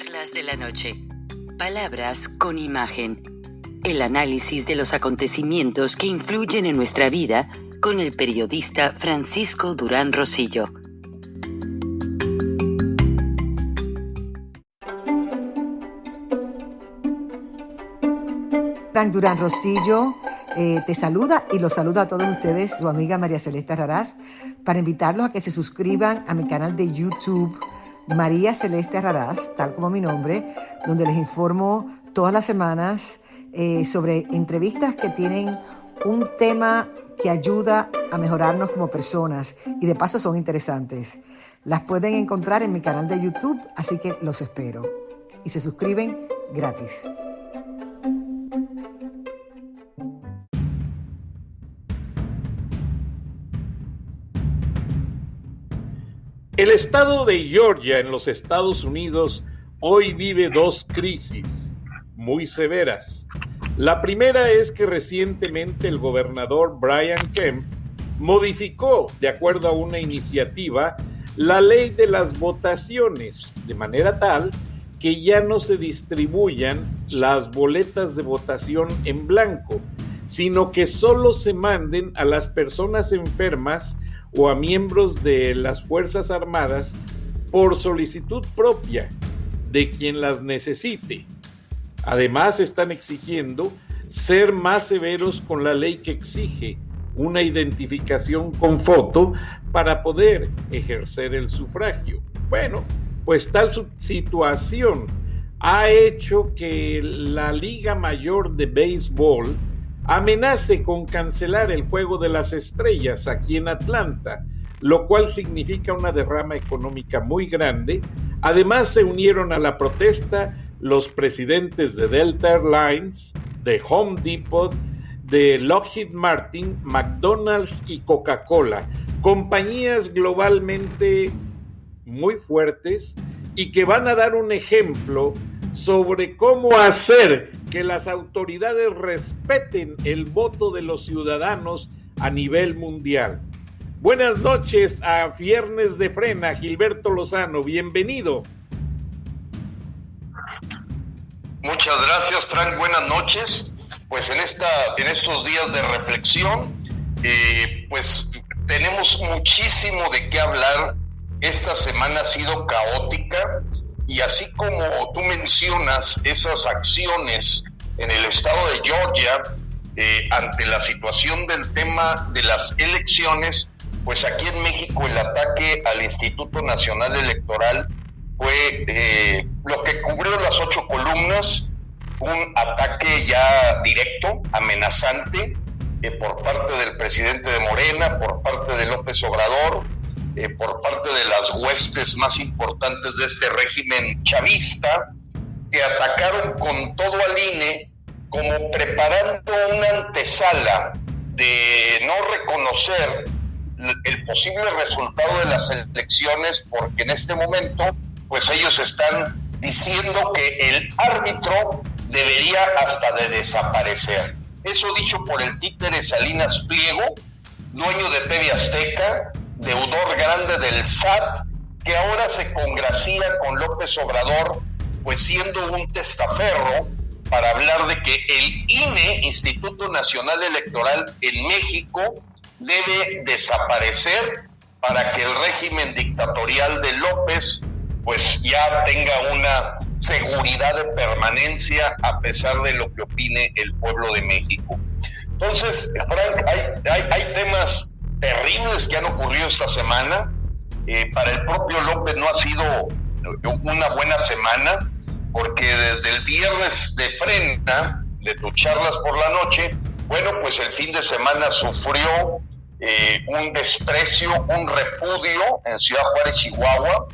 Charlas de la noche. Palabras con imagen. El análisis de los acontecimientos que influyen en nuestra vida con el periodista Francisco Durán Rosillo. Frank Durán Rosillo te saluda y los saluda a todos ustedes, su amiga María Celeste Arrarás, para invitarlos a que se suscriban a mi canal de YouTube, María Celeste Arrarás, tal como mi nombre, donde les informo todas las semanas sobre entrevistas que tienen un tema que ayuda a mejorarnos como personas y de paso son interesantes. Las pueden encontrar en mi canal de YouTube, así que los espero. Y se suscriben gratis. El estado de Georgia en los Estados Unidos hoy vive dos crisis muy severas. La primera es que recientemente el gobernador Brian Kemp modificó, de acuerdo a una iniciativa, la ley de las votaciones, de manera tal que ya no se distribuyan las boletas de votación en blanco, sino que solo se manden a las personas enfermas o a miembros de las Fuerzas Armadas por solicitud propia de quien las necesite. Además, están exigiendo ser más severos con la ley que exige una identificación con foto para poder ejercer el sufragio. Bueno, pues tal situación ha hecho que la Liga Mayor de Béisbol amenace con cancelar el Juego de las Estrellas aquí en Atlanta, lo cual significa una derrama económica muy grande. Además, se unieron a la protesta los presidentes de Delta Airlines, de Home Depot, de Lockheed Martin, McDonald's y Coca-Cola, compañías globalmente muy fuertes y que van a dar un ejemplo sobre cómo hacer que las autoridades respeten el voto de los ciudadanos a nivel mundial. Buenas noches a Viernes de Frena, Gilberto Lozano, bienvenido. Muchas gracias, Frank, buenas noches. Pues en estos días de reflexión, pues tenemos muchísimo de qué hablar. Esta semana ha sido caótica. Y así como tú mencionas esas acciones en el estado de Georgia ante la situación del tema de las elecciones, pues aquí en México el ataque al Instituto Nacional Electoral fue lo que cubrió las 8 columnas, un ataque ya directo, amenazante, por parte del presidente de Morena, por parte de López Obrador, por parte de las huestes más importantes de este régimen chavista, que atacaron con todo al INE como preparando una antesala de no reconocer el posible resultado de las elecciones, porque en este momento pues ellos están diciendo que el árbitro debería hasta de desaparecer. Eso dicho por el títere Salinas Pliego, dueño de TV Azteca, deudor grande del SAT, que ahora se congracia con López Obrador, pues siendo un testaferro para hablar de que el INE, Instituto Nacional Electoral en México, debe desaparecer para que el régimen dictatorial de López pues ya tenga una seguridad de permanencia a pesar de lo que opine el pueblo de México. Entonces, Frank, hay temas terribles que han ocurrido esta semana. Para el propio López no ha sido una buena semana, porque desde el viernes de Frena, de tus charlas por la noche, bueno, pues el fin de semana sufrió un desprecio, un repudio en Ciudad Juárez, Chihuahua.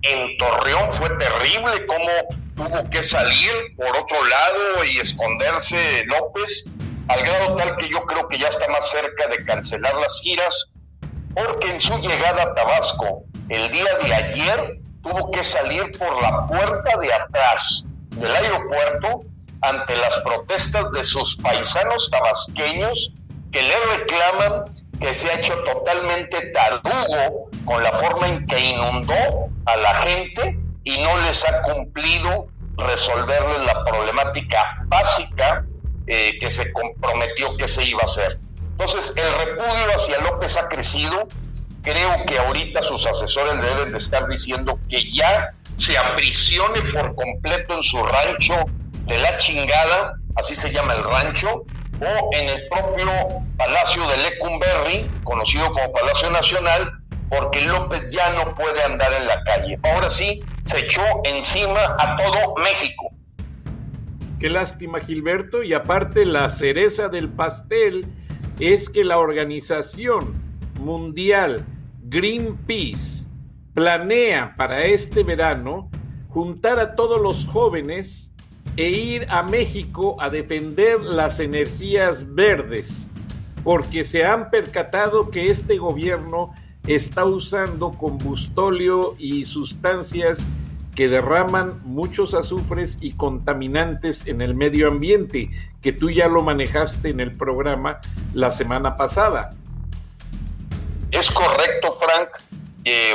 En Torreón fue terrible cómo tuvo que salir por otro lado y esconderse López, al grado tal que yo creo que ya está más cerca de cancelar las giras, porque en su llegada a Tabasco el día de ayer tuvo que salir por la puerta de atrás del aeropuerto ante las protestas de sus paisanos tabasqueños que le reclaman que se ha hecho totalmente tarugo con la forma en que inundó a la gente y no les ha cumplido resolverles la problemática básica que se comprometió que se iba a hacer. Entonces, el repudio hacia López ha crecido. Creo que ahorita sus asesores deben de estar diciendo que ya se aprisione por completo en su rancho de la chingada, así se llama el rancho, o en el propio Palacio de Lecumberri, conocido como Palacio Nacional, porque López ya no puede andar en la calle. Ahora sí, se echó encima a todo México. Qué lástima, Gilberto, y aparte la cereza del pastel es que la Organización Mundial Greenpeace planea para este verano juntar a todos los jóvenes e ir a México a defender las energías verdes, porque se han percatado que este gobierno está usando combustóleo y sustancias que derraman muchos azufres y contaminantes en el medio ambiente, que tú ya lo manejaste en el programa la semana pasada. Es correcto, Frank.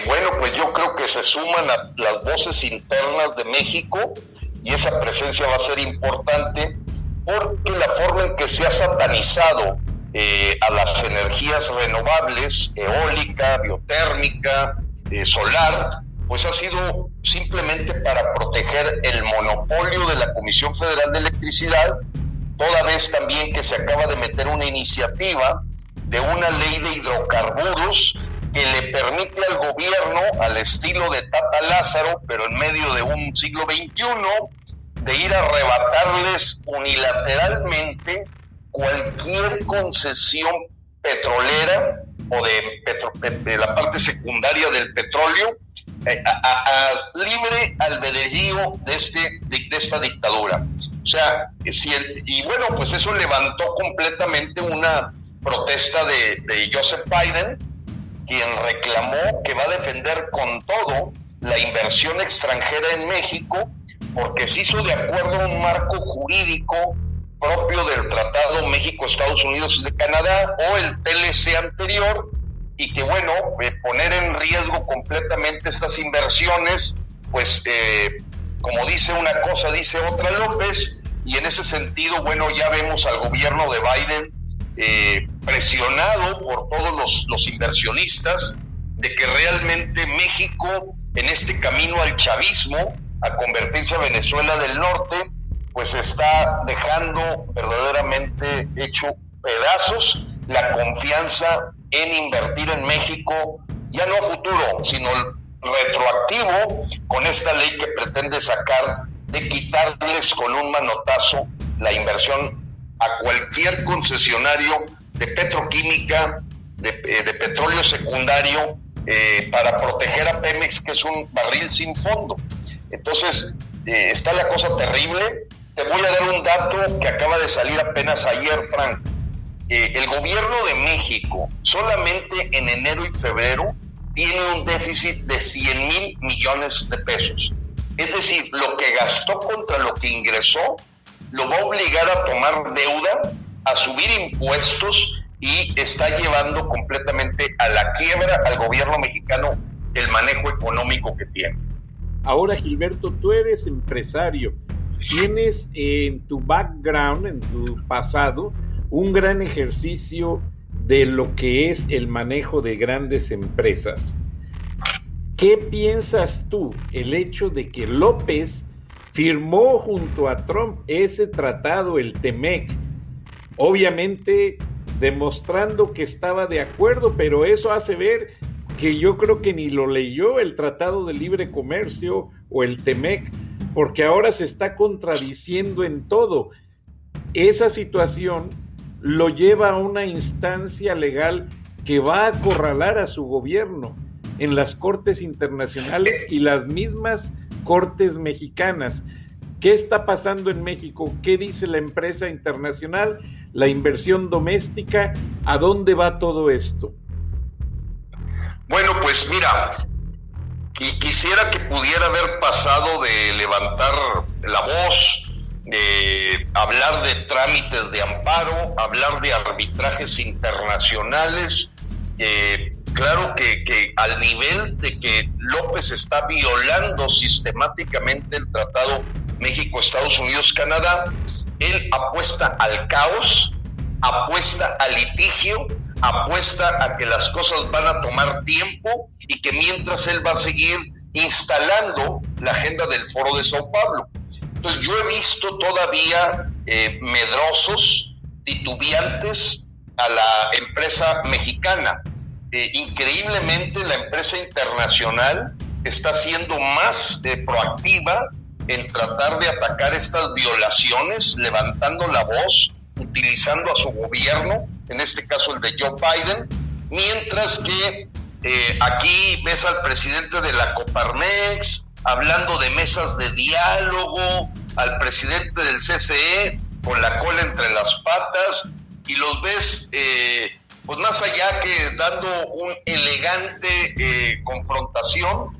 Bueno, pues yo creo que se suman a las voces internas de México y esa presencia va a ser importante porque la forma en que se ha satanizado a las energías renovables, eólica, biotérmica, solar, pues ha sido simplemente para proteger el monopolio de la Comisión Federal de Electricidad, toda vez también que se acaba de meter una iniciativa de una ley de hidrocarburos que le permite al gobierno, al estilo de Tata Lázaro, pero en medio de un siglo XXI, de ir a arrebatarles unilateralmente cualquier concesión petrolera o de la parte secundaria del petróleo a libre albedrío de esta dictadura. O sea, y bueno, pues eso levantó completamente una protesta de Joseph Biden, quien reclamó que va a defender con todo la inversión extranjera en México, porque se hizo de acuerdo a un marco jurídico propio del Tratado México-Estados Unidos de Canadá o el TLC anterior, y que bueno, poner en riesgo completamente estas inversiones, pues como dice una cosa, dice otra López, y en ese sentido, bueno, ya vemos al gobierno de Biden presionado por todos los inversionistas de que realmente México, en este camino al chavismo, a convertirse a Venezuela del Norte, pues está dejando verdaderamente hecho pedazos la confianza en invertir en México, ya no a futuro, sino retroactivo, con esta ley que pretende sacar de quitarles con un manotazo la inversión a cualquier concesionario de petroquímica, de petróleo secundario, para proteger a Pemex, que es un barril sin fondo. Entonces, está la cosa terrible. Te voy a dar un dato que acaba de salir apenas ayer, Frank. El gobierno de México, solamente en enero y febrero, tiene un déficit de 100,000 millones de pesos. Es decir, lo que gastó contra lo que ingresó, lo va a obligar a tomar deuda, a subir impuestos, y está llevando completamente a la quiebra al gobierno mexicano el manejo económico que tiene. Ahora, Gilberto, tú eres empresario, tienes en tu background, en tu pasado, un gran ejercicio de lo que es el manejo de grandes empresas. ¿Qué piensas tú el hecho de que López firmó junto a Trump ese tratado, el TEMEC, obviamente demostrando que estaba de acuerdo, pero eso hace ver que yo creo que ni lo leyó el Tratado de Libre Comercio o el TEMEC, porque ahora se está contradiciendo en todo? Esa situación lo lleva a una instancia legal que va a acorralar a su gobierno en las cortes internacionales y las mismas cortes mexicanas. ¿Qué está pasando en México? ¿Qué dice la empresa internacional? ¿La inversión doméstica? ¿A dónde va todo esto? Bueno, pues mira, quisiera que pudiera haber pasado de levantar la voz, de hablar de trámites de amparo, hablar de arbitrajes internacionales. Claro que al nivel de que López está violando sistemáticamente el Tratado México-Estados Unidos-Canadá. Él apuesta al caos, apuesta al litigio, apuesta a que las cosas van a tomar tiempo y que mientras él va a seguir instalando la agenda del Foro de Sao Paulo. Entonces yo he visto todavía medrosos, titubeantes a la empresa mexicana. Increíblemente la empresa internacional está siendo más proactiva en tratar de atacar estas violaciones, levantando la voz, utilizando a su gobierno, en este caso el de Joe Biden, mientras que aquí ves al presidente de la Coparmex hablando de mesas de diálogo, al presidente del CCE con la cola entre las patas, y los ves pues más allá que dando un elegante confrontación,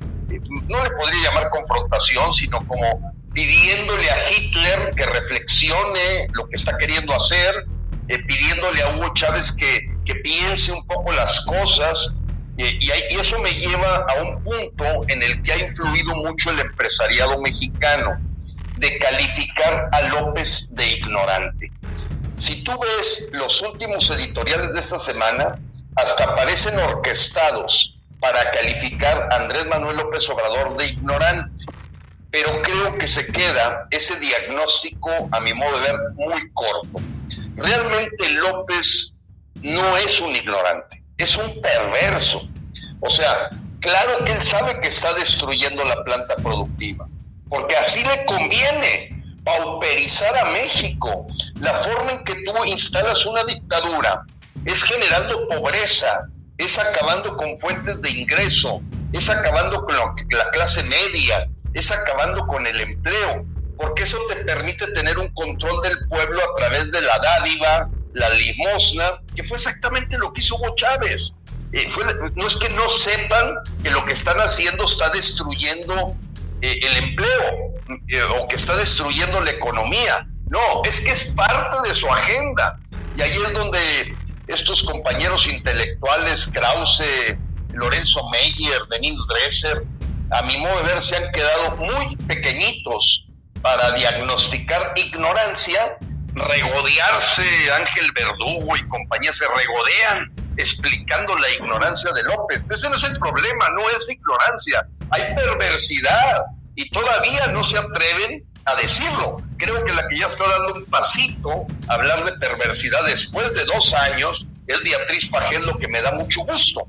no le podría llamar confrontación, sino como pidiéndole a Hitler que reflexione lo que está queriendo hacer, pidiéndole a Hugo Chávez que piense un poco las cosas, y eso me lleva a un punto en el que ha influido mucho el empresariado mexicano, de calificar a López de ignorante. Si tú ves los últimos editoriales de esta semana, hasta parecen orquestados para calificar a Andrés Manuel López Obrador de ignorante, pero creo que se queda ese diagnóstico, a mi modo de ver, muy corto. Realmente López no es un ignorante, es un perverso. O sea, claro que él sabe que está destruyendo la planta productiva, porque así le conviene pauperizar a México. La forma en que tú instalas una dictadura es generando pobreza, es acabando con fuentes de ingreso, es acabando con la clase media, es acabando con el empleo, porque eso te permite tener un control del pueblo a través de la dádiva, la limosna, que fue exactamente lo que hizo Hugo Chávez. No es que no sepan que lo que están haciendo está destruyendo el empleo o que está destruyendo la economía. No, es que es parte de su agenda. Y ahí es donde estos compañeros intelectuales, Krause, Lorenzo Meyer, Denise Dresser, a mi modo de ver, se han quedado muy pequeñitos para diagnosticar ignorancia, regodearse. Ángel Verdugo y compañía se regodean explicando la ignorancia de López. Ese no es el problema, no es ignorancia, hay perversidad y todavía no se atreven a decirlo. Creo que la que ya está dando un pasito a hablar de perversidad después de 2 años es Beatriz Pajés, lo que me da mucho gusto.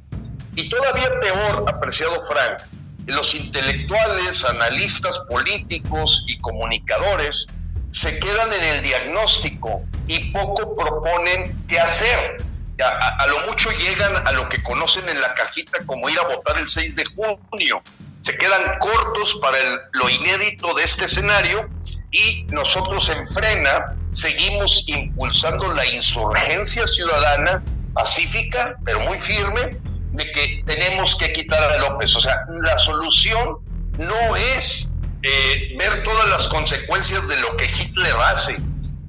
Y todavía peor, apreciado Frank, los intelectuales, analistas políticos y comunicadores se quedan en el diagnóstico y poco proponen qué hacer. A lo mucho llegan a lo que conocen en la cajita como ir a votar el 6 de junio. Se quedan cortos para lo inédito de este escenario, y nosotros en Frena seguimos impulsando la insurgencia ciudadana pacífica, pero muy firme, de que tenemos que quitar a López. O sea, la solución no es ver todas las consecuencias de lo que Hitler hace.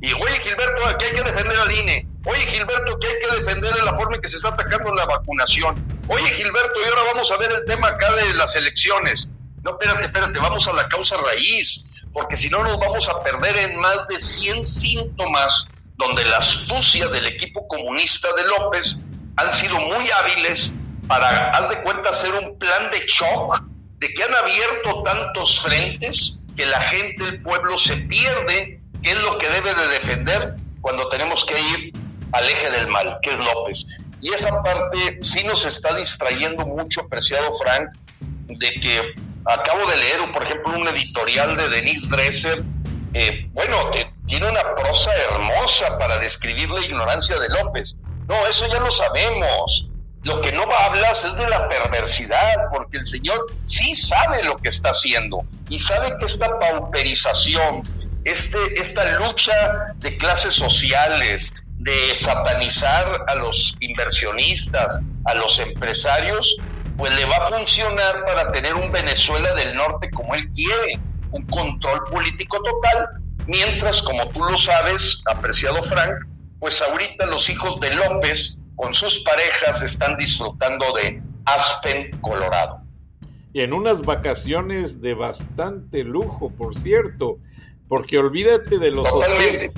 Y, oye, Gilberto, aquí hay que defender al INE. Oye, Gilberto, que hay que defender la forma en que se está atacando la vacunación. Oye, Gilberto, y ahora vamos a ver el tema acá de las elecciones. No, espérate, vamos a la causa raíz, porque si no nos vamos a perder en más de 100 síntomas donde la astucia del equipo comunista de López han sido muy hábiles para, haz de cuenta, hacer un plan de shock, de que han abierto tantos frentes que la gente, el pueblo, se pierde qué es lo que debe de defender cuando tenemos que ir al eje del mal, que es López. Y esa parte sí nos está distrayendo mucho, apreciado Frank, de que acabo de leer, por ejemplo, un editorial de Denise Dresser. Tiene una prosa hermosa para describir la ignorancia de López. No, eso ya lo sabemos. Lo que no hablas es de la perversidad, porque el señor sí sabe lo que está haciendo y sabe que esta pauperización, esta lucha de clases sociales, de satanizar a los inversionistas, a los empresarios, pues le va a funcionar para tener un Venezuela del Norte como él quiere, un control político total, mientras, como tú lo sabes, apreciado Frank, pues ahorita los hijos de López con sus parejas están disfrutando de Aspen, Colorado. Y en unas vacaciones de bastante lujo, por cierto, porque olvídate de los Totalmente.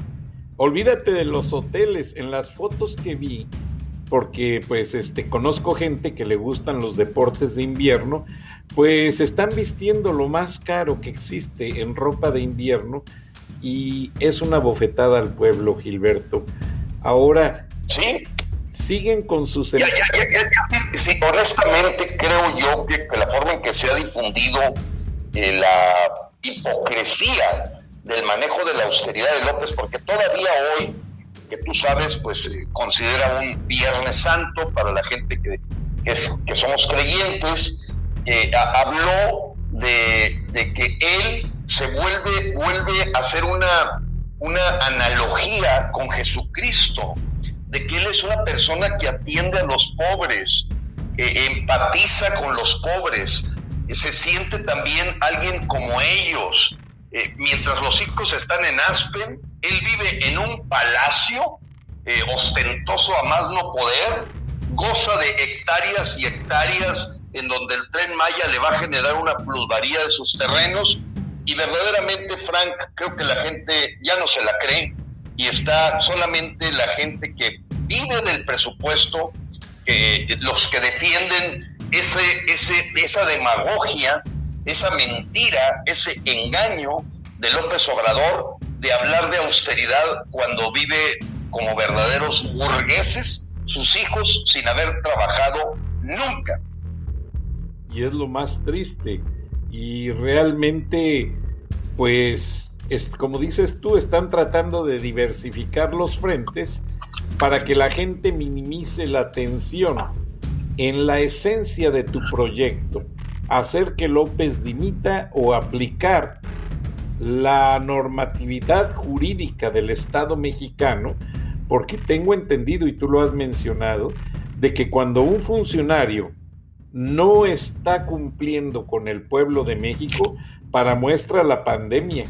hoteles, en las fotos que vi, porque pues conozco gente que le gustan los deportes de invierno, pues están vistiendo lo más caro que existe en ropa de invierno, y es una bofetada al pueblo, Gilberto. Ahora, ¿sí? Siguen con sus... Sí, honestamente creo yo que la forma en que se ha difundido la hipocresía del manejo de la austeridad de López, porque todavía hoy, que tú sabes, pues considera un Viernes Santo para la gente que somos creyentes, habló de que él se vuelve a hacer una analogía con Jesucristo, de que él es una persona que atiende a los pobres, empatiza con los pobres, se siente también alguien como ellos. Mientras los hijos están en Aspen, él vive en un palacio ostentoso a más no poder, goza de hectáreas y hectáreas en donde el Tren Maya le va a generar una plusvalía de sus terrenos, y verdaderamente, Frank, creo que la gente ya no se la cree, y está solamente la gente que vive del presupuesto, los que defienden esa demagogia, esa mentira, ese engaño de López Obrador de hablar de austeridad cuando vive como verdaderos burgueses, sus hijos sin haber trabajado nunca. Y es lo más triste, y realmente, pues, como dices tú, están tratando de diversificar los frentes para que la gente minimice la tensión en la esencia de tu proyecto, hacer que López dimita o aplicar la normatividad jurídica del Estado mexicano, porque tengo entendido, y tú lo has mencionado, de que cuando un funcionario no está cumpliendo con el pueblo de México, para muestra la pandemia,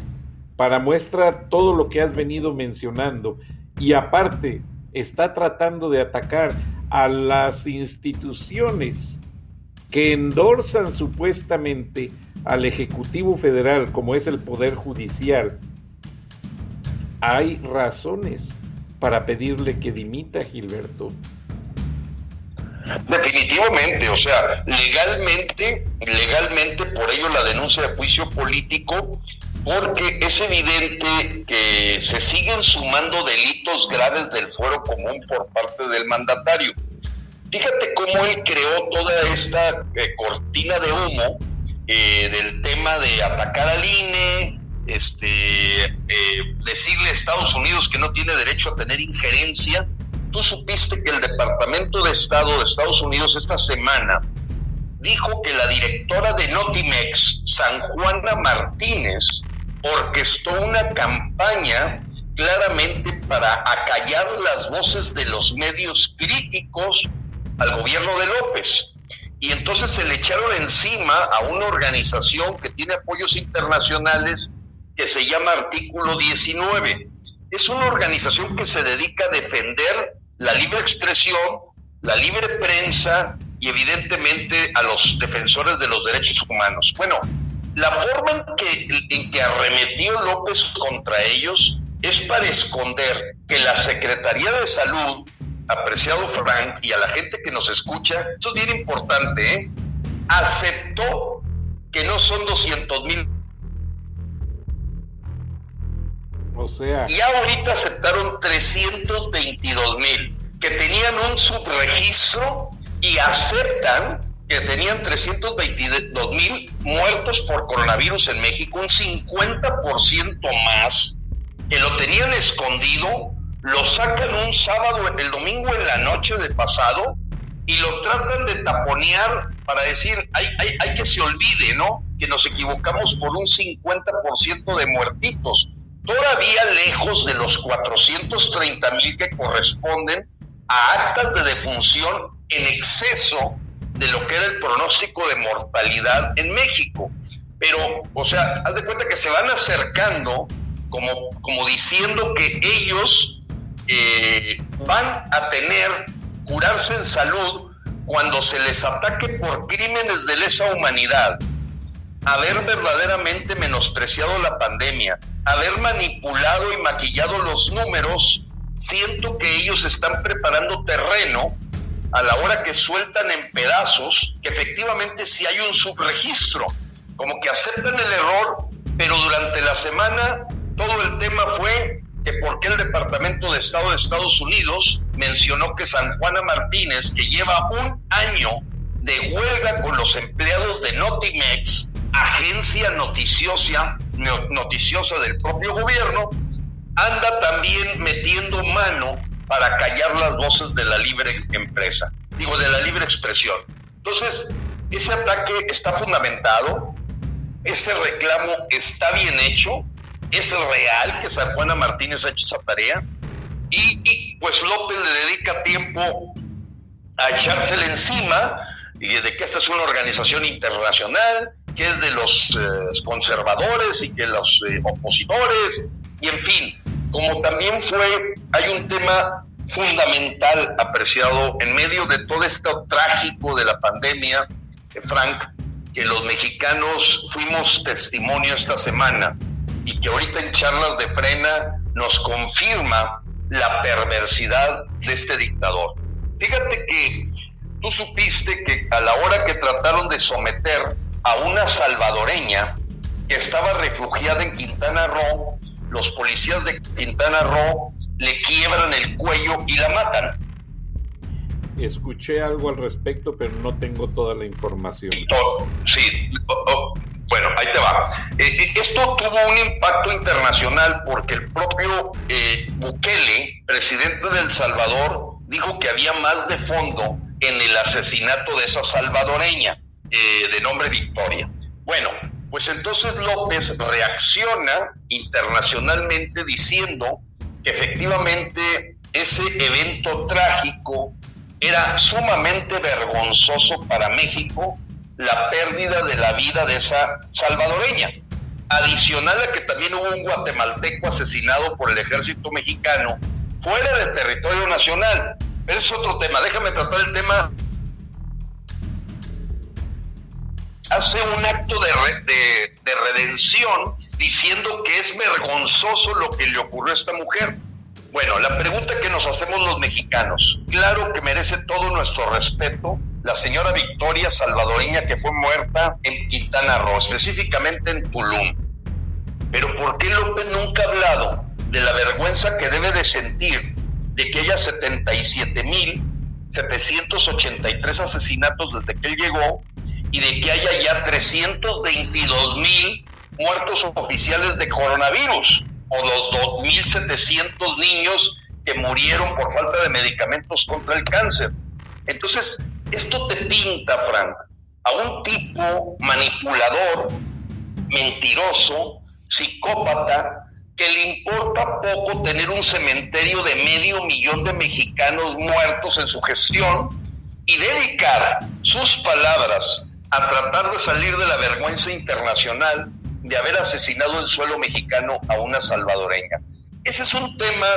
para muestra todo lo que has venido mencionando, y aparte está tratando de atacar a las instituciones que endorsan supuestamente al Ejecutivo Federal, como es el Poder Judicial, hay razones para pedirle que dimita, Gilberto. Definitivamente, o sea, legalmente, por ello la denuncia de juicio político, porque es evidente que se siguen sumando delitos graves del fuero común por parte del mandatario. Fíjate cómo él creó toda esta cortina de humo del tema de atacar al INE, decirle a Estados Unidos que no tiene derecho a tener injerencia. Tú supiste que el Departamento de Estado de Estados Unidos esta semana dijo que la directora de Notimex, San Juana Martínez, orquestó una campaña claramente para acallar las voces de los medios críticos al gobierno de López. Y entonces se le echaron encima a una organización que tiene apoyos internacionales que se llama Artículo 19. Es una organización que se dedica a defender la libre expresión, la libre prensa y evidentemente a los defensores de los derechos humanos. Bueno, la forma en que arremetió López contra ellos es para esconder que la Secretaría de Salud, apreciado Frank, y a la gente que nos escucha, esto es bien importante, aceptó que no son 200,000. O sea... Y ahorita aceptaron 322,000, que tenían un subregistro, y aceptan que tenían 322,000 muertos por coronavirus en México, un 50% más, que lo tenían escondido, lo sacan un sábado, el domingo en la noche de pasado, y lo tratan de taponear para decir, hay que se olvide, ¿no?, que nos equivocamos por un 50% de muertitos, todavía lejos de los 430,000 que corresponden a actas de defunción en exceso de lo que era el pronóstico de mortalidad en México. Pero, o sea, haz de cuenta que se van acercando como diciendo que ellos van a curarse en salud cuando se les ataque por crímenes de lesa humanidad, haber verdaderamente menospreciado la pandemia, haber manipulado y maquillado los números, siento que ellos están preparando terreno a la hora que sueltan en pedazos que efectivamente sí hay un subregistro, como que aceptan el error, pero durante la semana todo el tema fue que por qué el Departamento de Estado de Estados Unidos mencionó que Sanjuana Martínez, que lleva un año de huelga con los empleados de Notimex, agencia noticiosa del propio gobierno, anda también metiendo mano para callar las voces de la libre empresa, de la libre expresión. Entonces, ese ataque está fundamentado, ese reclamo está bien hecho, es real que Sanjuana Martínez ha hecho esa tarea, y pues López le dedica tiempo a echársela encima, y de que esta es una organización internacional, que es de los conservadores y que los opositores, y en fin, como también hay un tema fundamental, apreciado, en medio de todo esto trágico de la pandemia, Frank, que los mexicanos fuimos testimonio esta semana, y que ahorita en Charlas de Frena nos confirma la perversidad de este dictador. Fíjate que tú supiste que a la hora que trataron de someter a una salvadoreña que estaba refugiada en Quintana Roo, los policías de Quintana Roo le quiebran el cuello y la matan. Escuché algo al respecto, pero no tengo toda la información. Sí, bueno, ahí te va. Esto tuvo un impacto internacional porque el propio Bukele, presidente de El Salvador, dijo que había más de fondo en el asesinato de esa salvadoreña, de nombre Victoria. Bueno, pues entonces López reacciona internacionalmente diciendo que efectivamente ese evento trágico era sumamente vergonzoso para México, la pérdida de la vida de esa salvadoreña. Adicional a que también hubo un guatemalteco asesinado por el ejército mexicano fuera del territorio nacional. Pero es otro tema, déjame tratar el tema. Hace un acto de redención diciendo que es vergonzoso lo que le ocurrió a esta mujer. Bueno, la pregunta que nos hacemos los mexicanos, claro que merece todo nuestro respeto la señora Victoria salvadoreña que fue muerta en Quintana Roo, específicamente en Tulum. Pero ¿por qué López nunca ha hablado de la vergüenza que debe de sentir de que haya 77,783 asesinatos desde que él llegó y de que haya ya 322,000 muertos oficiales de coronavirus, o los 2,700 niños que murieron por falta de medicamentos contra el cáncer? Entonces, esto te pinta, Frank, a un tipo manipulador, mentiroso, psicópata, que le importa poco tener un cementerio de 500,000 de mexicanos muertos en su gestión y dedicar sus palabras a tratar de salir de la vergüenza internacional de haber asesinado en suelo mexicano a una salvadoreña. Ese es un tema,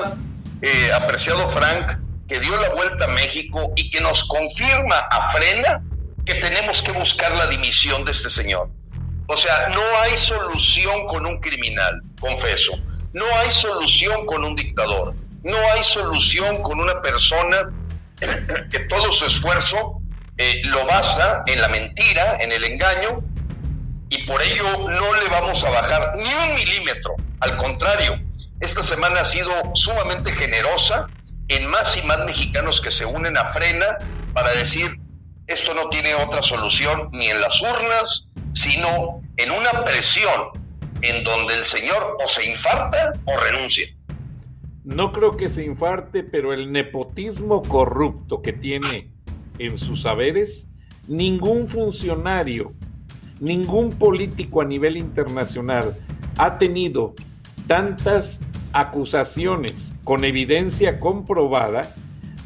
apreciado Frank, que dio la vuelta a México y que nos confirma a Frena que tenemos que buscar la dimisión de este señor. O sea, no hay solución con un criminal, confeso. No hay solución con un dictador. No hay solución con una persona que todo su esfuerzo lo basa en la mentira, en el engaño, y por ello no le vamos a bajar ni un milímetro. Al contrario, esta semana ha sido sumamente generosa en más y más mexicanos que se unen a Frena para decir, esto no tiene otra solución ni en las urnas, sino en una presión en donde el señor o se infarta o renuncia. No creo que se infarte, pero el nepotismo corrupto que tiene en sus saberes, ningún funcionario, ningún político a nivel internacional ha tenido tantas acusaciones con evidencia comprobada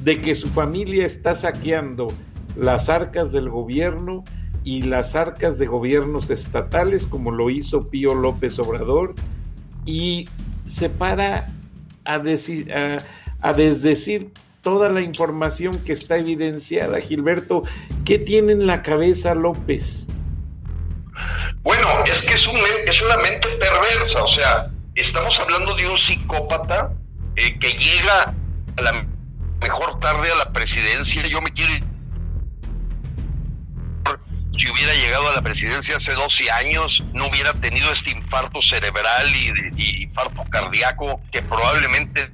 de que su familia está saqueando las arcas del gobierno y las arcas de gobiernos estatales, como lo hizo Pío López Obrador, y se para a desdecir toda la información que está evidenciada, Gilberto. ¿Qué tiene en la cabeza López? Bueno, es que es una mente perversa, o sea, estamos hablando de un psicópata que llega a la mejor tarde a la presidencia. Yo me quiero... Si hubiera llegado a la presidencia hace 12 años, no hubiera tenido este infarto cerebral y infarto cardíaco que probablemente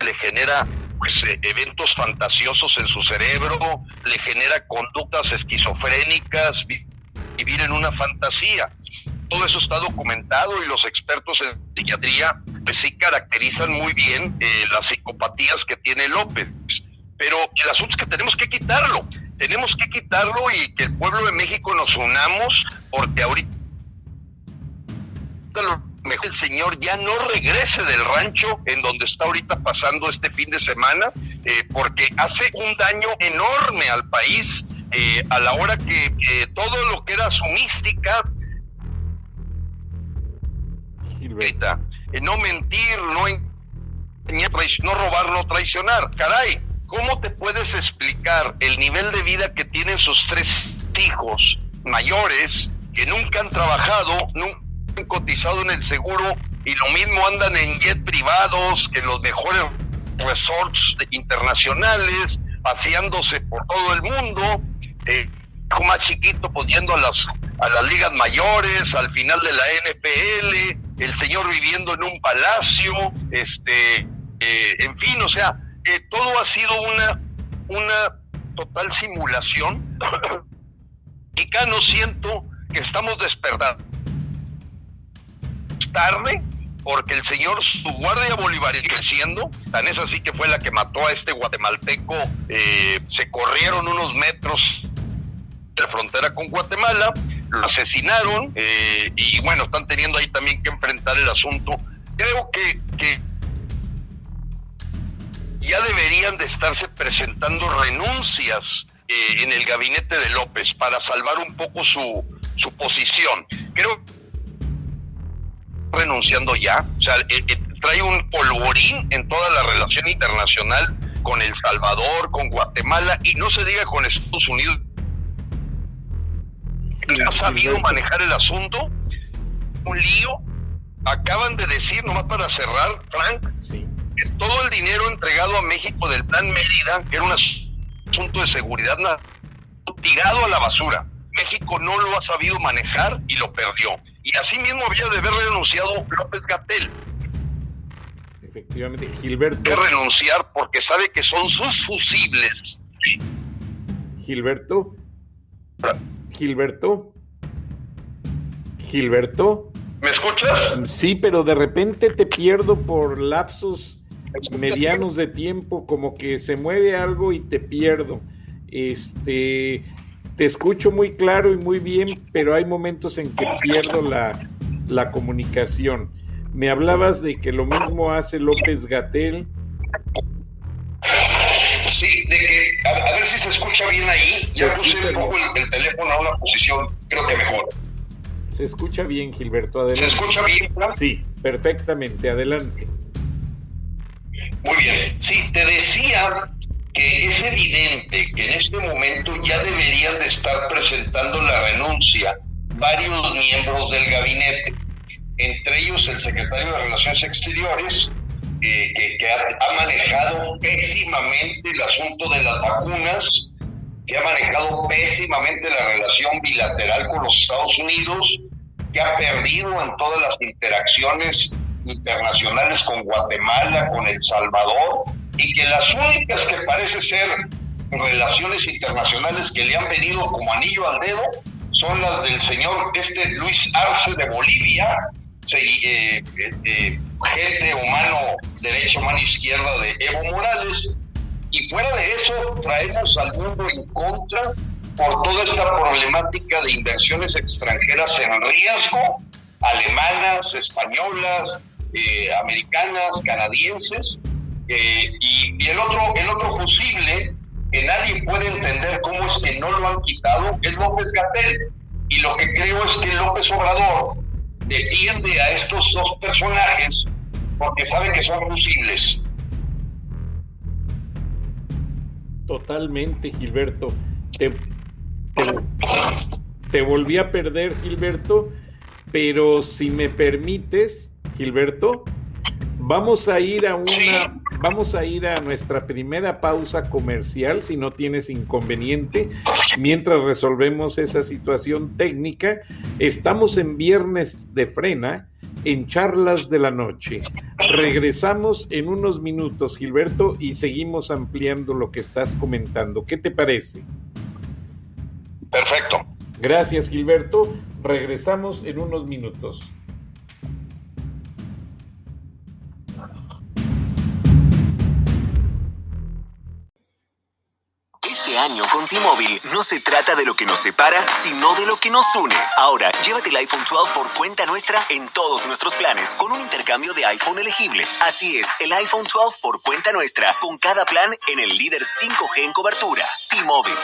le genera pues eventos fantasiosos en su cerebro, le genera conductas esquizofrénicas, vivir en una fantasía. Todo eso está documentado y los expertos en psiquiatría pues sí caracterizan muy bien las psicopatías que tiene López. Pero el asunto es que tenemos que quitarlo y que el pueblo de México nos unamos, porque ahorita lo mejor el señor ya no regrese del rancho en donde está ahorita pasando este fin de semana, porque hace un daño enorme al país a la hora que todo lo que era su mística, no mentir, no robar, no traicionar. Caray, ¿cómo te puedes explicar el nivel de vida que tienen sus 3 hijos mayores que nunca han trabajado, nunca han cotizado en el seguro y lo mismo andan en jet privados, en los mejores resorts internacionales, paseándose por todo el mundo, hijo más chiquito pues yendo a las ligas mayores, al final de la NFL, el señor viviendo en un palacio, en fin, o sea, todo ha sido una total simulación. Y acá no siento que estamos despertando tarde, porque el señor, su guardia bolivariana creciendo, tan es así que fue la que mató a este guatemalteco, se corrieron unos metros de la frontera con Guatemala, lo asesinaron, y bueno, están teniendo ahí también que enfrentar el asunto. Creo que ya deberían de estarse presentando renuncias en el gabinete de López para salvar un poco su posición. Creo renunciando ya, o sea, trae un polvorín en toda la relación internacional con El Salvador, con Guatemala, y no se diga con Estados Unidos. No ha sabido manejar el asunto, un lío. Acaban de decir, nomás para cerrar, Frank, sí, que todo el dinero entregado a México del Plan Mérida, que era un asunto de seguridad, tirado a la basura. México no lo ha sabido manejar y lo perdió. Y así mismo había de haber renunciado López-Gatell. Efectivamente, Gilberto. De renunciar porque sabe que son sus fusibles. ¿Sí? Gilberto. ¿Me escuchas? Sí, pero de repente te pierdo por lapsos medianos de tiempo, como que se mueve algo y te pierdo. Te escucho muy claro y muy bien, pero hay momentos en que pierdo la comunicación. Me hablabas de que lo mismo hace López-Gatell. Sí, de que, a ver si se escucha bien ahí. Ya puse un poco el teléfono a una posición, creo que mejor. Se escucha bien, Gilberto, adelante. ¿Se escucha bien, Frank? Sí, perfectamente, adelante. Muy bien, sí, te decía que es evidente que en este momento ya deberían de estar presentando la renuncia varios miembros del gabinete, entre ellos el secretario de Relaciones Exteriores, que ha manejado pésimamente el asunto de las vacunas, que ha manejado pésimamente la relación bilateral con los Estados Unidos, que ha perdido en todas las interacciones internacionales con Guatemala, con El Salvador, y que las únicas que parece ser relaciones internacionales que le han venido como anillo al dedo son las del señor Luis Arce de Bolivia, gente o derecha, mano izquierda de Evo Morales, y fuera de eso traemos al mundo en contra por toda esta problemática de inversiones extranjeras en riesgo, alemanas, españolas, americanas, canadienses, y el otro fusible que nadie puede entender cómo es que no lo han quitado es López-Gatell, y lo que creo es que López Obrador defiende a estos dos personajes porque sabe que son fusibles. Totalmente, Gilberto. Te volví a perder, Gilberto, pero si me permites, Gilberto, vamos a ir a nuestra primera pausa comercial, si no tienes inconveniente, mientras resolvemos esa situación técnica. Estamos en Viernes de Frena, en Charlas de la Noche. Regresamos en unos minutos, Gilberto, y seguimos ampliando lo que estás comentando. ¿Qué te parece? Perfecto. Gracias, Gilberto. Regresamos en unos minutos. Este año con T-Mobile no se trata de lo que nos separa, sino de lo que nos une. Ahora, llévate el iPhone 12 por cuenta nuestra en todos nuestros planes, con un intercambio de iPhone elegible. Así es, el iPhone 12 por cuenta nuestra, con cada plan en el líder 5G en cobertura. T-Mobile.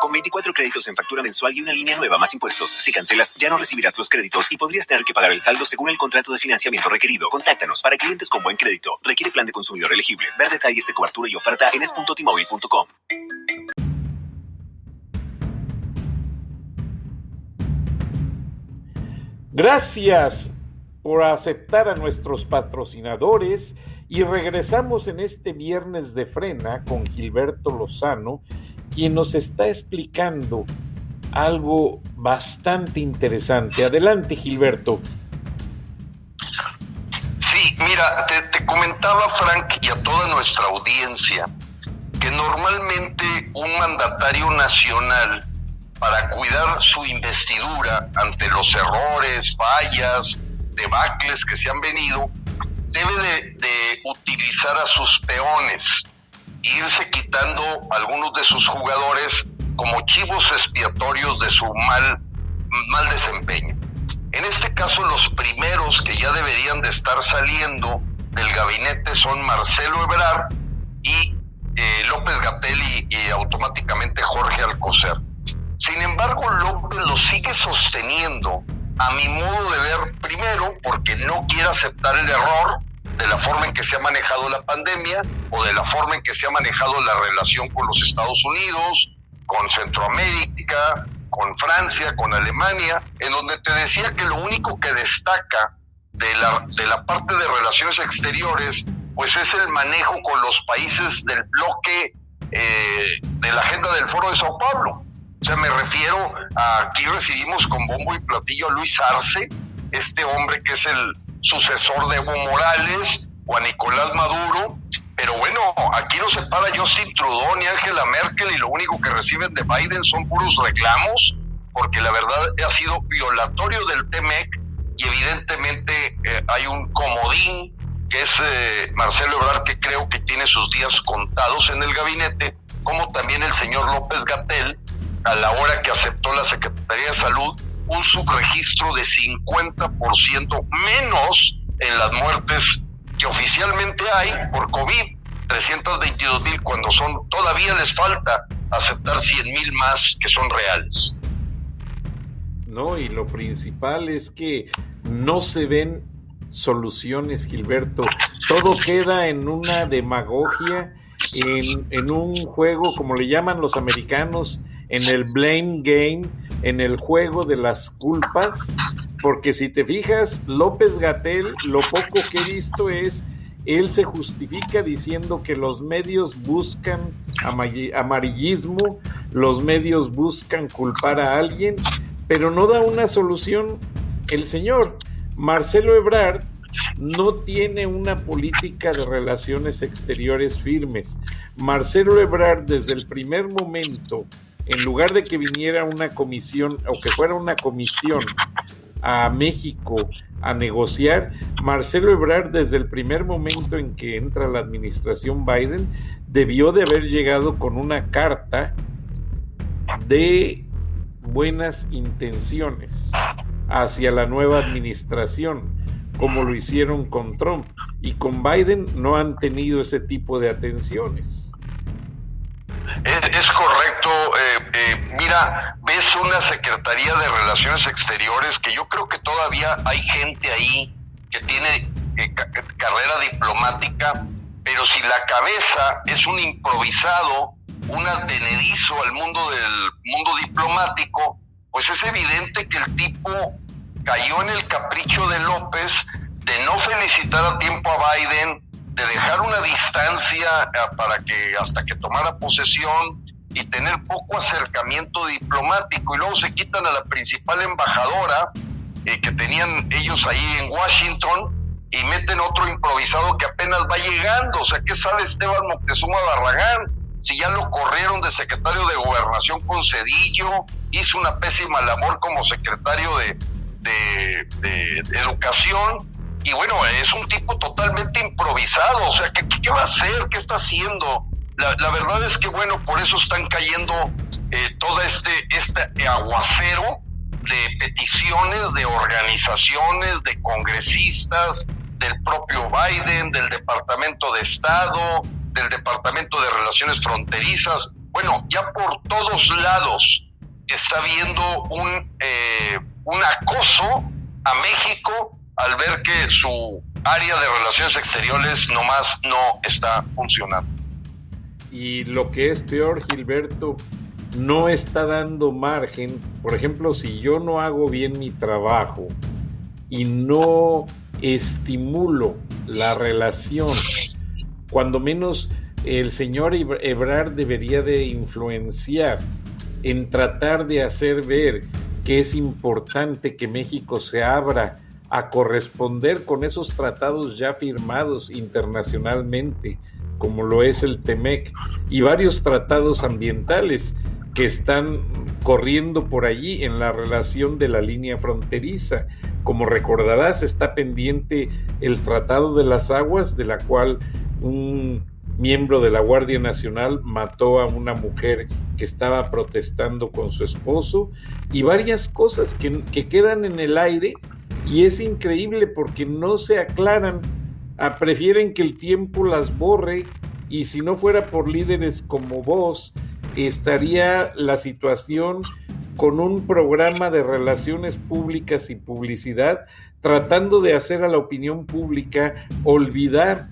Con 24 créditos en factura mensual y una línea nueva más impuestos. Si cancelas, ya no recibirás los créditos y podrías tener que pagar el saldo según el contrato de financiamiento requerido. Contáctanos para clientes con buen crédito. Requiere plan de consumidor elegible. Ver detalles de cobertura y oferta en es.tmobile.com. Gracias por aceptar a nuestros patrocinadores y regresamos en este Viernes de Frena con Gilberto Lozano, quien nos está explicando algo bastante interesante. Adelante, Gilberto. Sí, mira, te comentaba, Frank, y a toda nuestra audiencia, que normalmente un mandatario nacional, para cuidar su investidura ante los errores, fallas, debacles que se han venido, debe de utilizar a sus peones, irse quitando algunos de sus jugadores como chivos expiatorios de su mal desempeño. En este caso, los primeros que ya deberían de estar saliendo del gabinete son Marcelo Ebrard y López-Gatell y automáticamente Jorge Alcocer. Sin embargo, López lo sigue sosteniendo, a mi modo de ver, primero porque no quiere aceptar el error de la forma en que se ha manejado la pandemia o de la forma en que se ha manejado la relación con los Estados Unidos, con Centroamérica, con Francia, con Alemania, en donde te decía que lo único que destaca de la parte de relaciones exteriores, pues es el manejo con los países del bloque de la agenda del Foro de Sao Paulo. O sea, me refiero a, aquí recibimos con bombo y platillo a Luis Arce, este hombre que es el sucesor de Evo Morales, o a Nicolás Maduro, pero bueno, aquí no se para Justin Trudeau ni Angela Merkel, y lo único que reciben de Biden son puros reclamos, porque la verdad ha sido violatorio del TMEC, y evidentemente hay un comodín, que es Marcelo Ebrard, que creo que tiene sus días contados en el gabinete, como también el señor López-Gatell, a la hora que aceptó la Secretaría de Salud un subregistro de 50% menos en las muertes que oficialmente hay por COVID, 322,000, cuando todavía les falta aceptar 100,000 más que son reales. No, y lo principal es que no se ven soluciones, Gilberto. Todo queda en una demagogia, en un juego, como le llaman los americanos, en el blame game, en el juego de las culpas, porque si te fijas, López-Gatell, lo poco que he visto es, él se justifica diciendo que los medios buscan amarillismo, los medios buscan culpar a alguien, pero no da una solución. El señor Marcelo Ebrard no tiene una política de relaciones exteriores firmes. Marcelo Ebrard, desde el primer momento, en lugar de que viniera una comisión o que fuera una comisión a México a negociar, Marcelo Ebrard, desde el primer momento en que entra la administración Biden, debió de haber llegado con una carta de buenas intenciones hacia la nueva administración, como lo hicieron con Trump, y con Biden no han tenido ese tipo de atenciones. Es correcto. Mira, ves una Secretaría de Relaciones Exteriores que yo creo que todavía hay gente ahí que tiene carrera diplomática, pero si la cabeza es un improvisado, un advenedizo al mundo diplomático, pues es evidente que el tipo cayó en el capricho de López de no felicitar a tiempo a Biden, de dejar una distancia hasta que tomara posesión y tener poco acercamiento diplomático, y luego se quitan a la principal embajadora que tenían ellos ahí en Washington y meten otro improvisado que apenas va llegando. O sea, ¿qué sabe Esteban Moctezuma Barragán? Si ya lo corrieron de secretario de Gobernación con Zedillo, hizo una pésima labor como secretario de Educación, y bueno, es un tipo totalmente improvisado. O sea, ¿qué va a hacer? ¿Qué está haciendo? La verdad es que, bueno, por eso están cayendo todo este aguacero de peticiones de organizaciones, de congresistas, del propio Biden, del Departamento de Estado, del Departamento de Relaciones Fronterizas. Bueno, ya por todos lados está habiendo un acoso a México al ver que su área de relaciones exteriores nomás no está funcionando. Y lo que es peor, Gilberto, no está dando margen. Por ejemplo, si yo no hago bien mi trabajo y no estimulo la relación, cuando menos el señor Ebrard debería de influenciar en tratar de hacer ver que es importante que México se abra a corresponder con esos tratados ya firmados internacionalmente, como lo es el TEMEC y varios tratados ambientales que están corriendo por allí en la relación de la línea fronteriza. Como recordarás, está pendiente el Tratado de las Aguas, de la cual un miembro de la Guardia Nacional mató a una mujer que estaba protestando con su esposo, y varias cosas que quedan en el aire, y es increíble porque no se aclaran. Prefieren que el tiempo las borre, y si no fuera por líderes como vos, estaría la situación con un programa de relaciones públicas y publicidad tratando de hacer a la opinión pública olvidar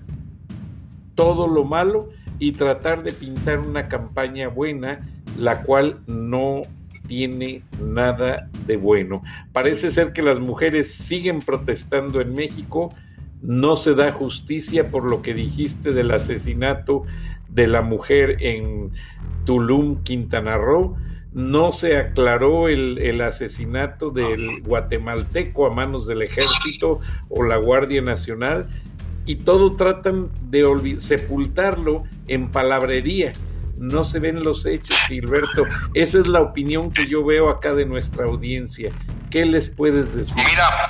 todo lo malo y tratar de pintar una campaña buena, la cual no tiene nada de bueno. Parece ser que las mujeres siguen protestando en México. No se da justicia por lo que dijiste del asesinato de la mujer en Tulum, Quintana Roo. No se aclaró el asesinato del guatemalteco a manos del ejército o la Guardia Nacional, y todo tratan de sepultarlo en palabrería. No se ven los hechos, Gilberto. Esa es la opinión que yo veo acá de nuestra audiencia. ¿Qué les puedes decir? Mira,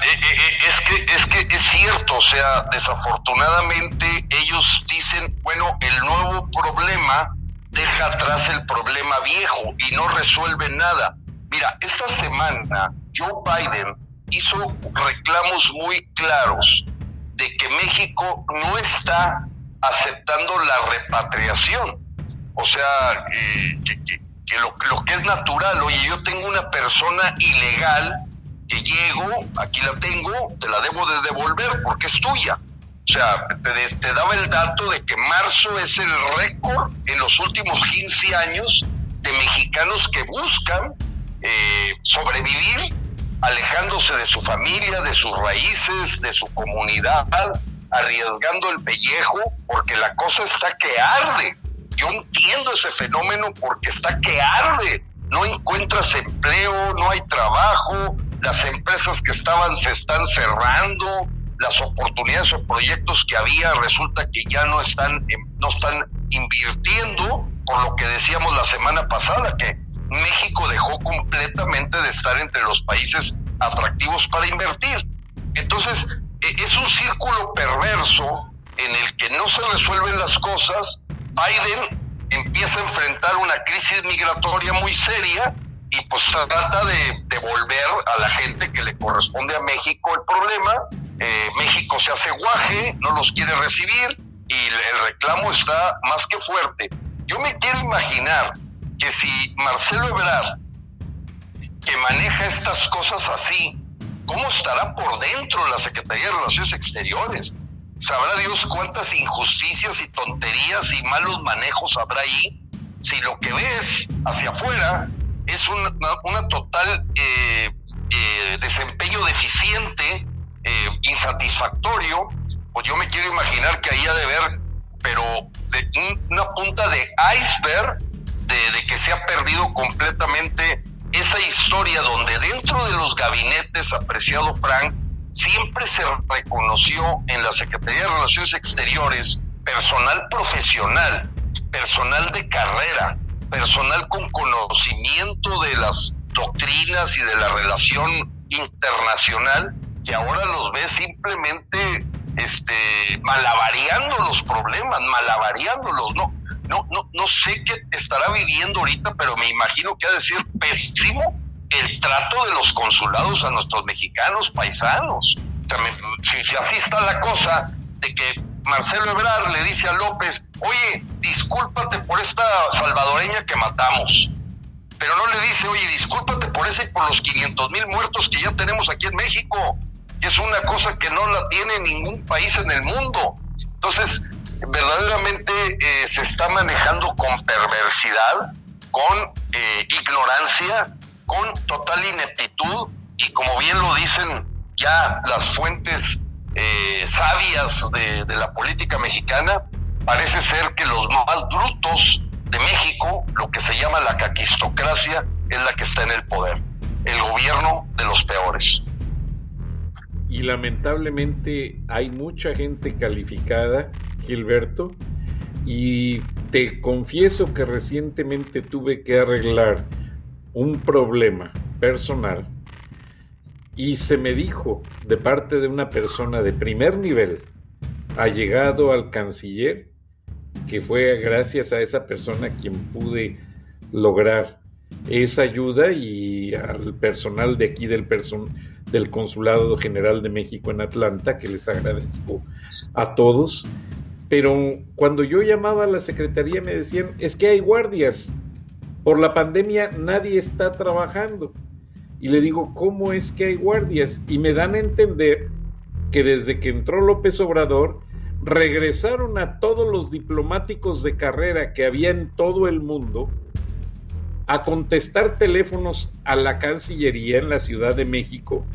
es que es cierto. O sea, desafortunadamente ellos dicen, bueno, el nuevo problema deja atrás el problema viejo y no resuelve nada. Mira, esta semana Joe Biden hizo reclamos muy claros de que México no está aceptando la repatriación. O sea, que lo que es natural. Oye, yo tengo una persona ilegal que llego, aquí la tengo, te la debo de devolver porque es tuya. O sea, te daba el dato de que marzo es el récord en los últimos 15 años de mexicanos que buscan sobrevivir alejándose de su familia, de sus raíces, de su comunidad, arriesgando el pellejo, porque la cosa está que arde. Yo entiendo ese fenómeno porque está que arde. No encuentras empleo, no hay trabajo, las empresas que estaban se están cerrando, las oportunidades o proyectos que había resulta que ya no están invirtiendo, por lo que decíamos la semana pasada, que México dejó completamente de estar entre los países atractivos para invertir. Entonces, es un círculo perverso en el que no se resuelven las cosas. Biden empieza a enfrentar una crisis migratoria muy seria y pues trata de devolver a la gente que le corresponde a México el problema. México se hace guaje, no los quiere recibir y el reclamo está más que fuerte. Yo me quiero imaginar que si Marcelo Ebrard, que maneja estas cosas así, ¿cómo estará por dentro la Secretaría de Relaciones Exteriores? sabrá Dios cuántas injusticias y tonterías y malos manejos habrá ahí, si lo que ves hacia afuera es una total desempeño deficiente, insatisfactorio. Pues yo me quiero imaginar que ahí ha de ver, pero una punta de iceberg de que se ha perdido completamente esa historia donde dentro de los gabinetes, apreciado Frank, siempre se reconoció en la Secretaría de Relaciones Exteriores personal profesional, personal de carrera, personal con conocimiento de las doctrinas y de la relación internacional, que ahora los ves simplemente malabareando los problemas, malabareándolos. No sé qué estará viviendo ahorita, pero me imagino que ha de ser pésimo el trato de los consulados a nuestros mexicanos paisanos. O sea, si así está la cosa, de que Marcelo Ebrard le dice a López, oye, discúlpate por esta salvadoreña que matamos, pero no le dice, oye, discúlpate por ese y por los 500,000 muertos que ya tenemos aquí en México, que es una cosa que no la tiene ningún país en el mundo. Entonces, verdaderamente se está manejando con perversidad, con ignorancia, con total ineptitud, y como bien lo dicen ya las fuentes sabias de la política mexicana, parece ser que los más brutos de México, lo que se llama la caquistocracia, es la que está en el poder, el gobierno de los peores. Y lamentablemente hay mucha gente calificada, Gilberto, y te confieso que recientemente tuve que arreglar un problema personal y se me dijo de parte de una persona de primer nivel, allegado al canciller, que fue gracias a esa persona quien pude lograr esa ayuda, y al personal de aquí del Consulado General de México en Atlanta, que les agradezco a todos. Pero cuando yo llamaba a la secretaría me decían, es que hay guardias, por la pandemia nadie está trabajando. Y le digo, ¿cómo es que hay guardias? Y me dan a entender que desde que entró López Obrador, regresaron a todos los diplomáticos de carrera que había en todo el mundo a contestar teléfonos a la Cancillería en la Ciudad de México,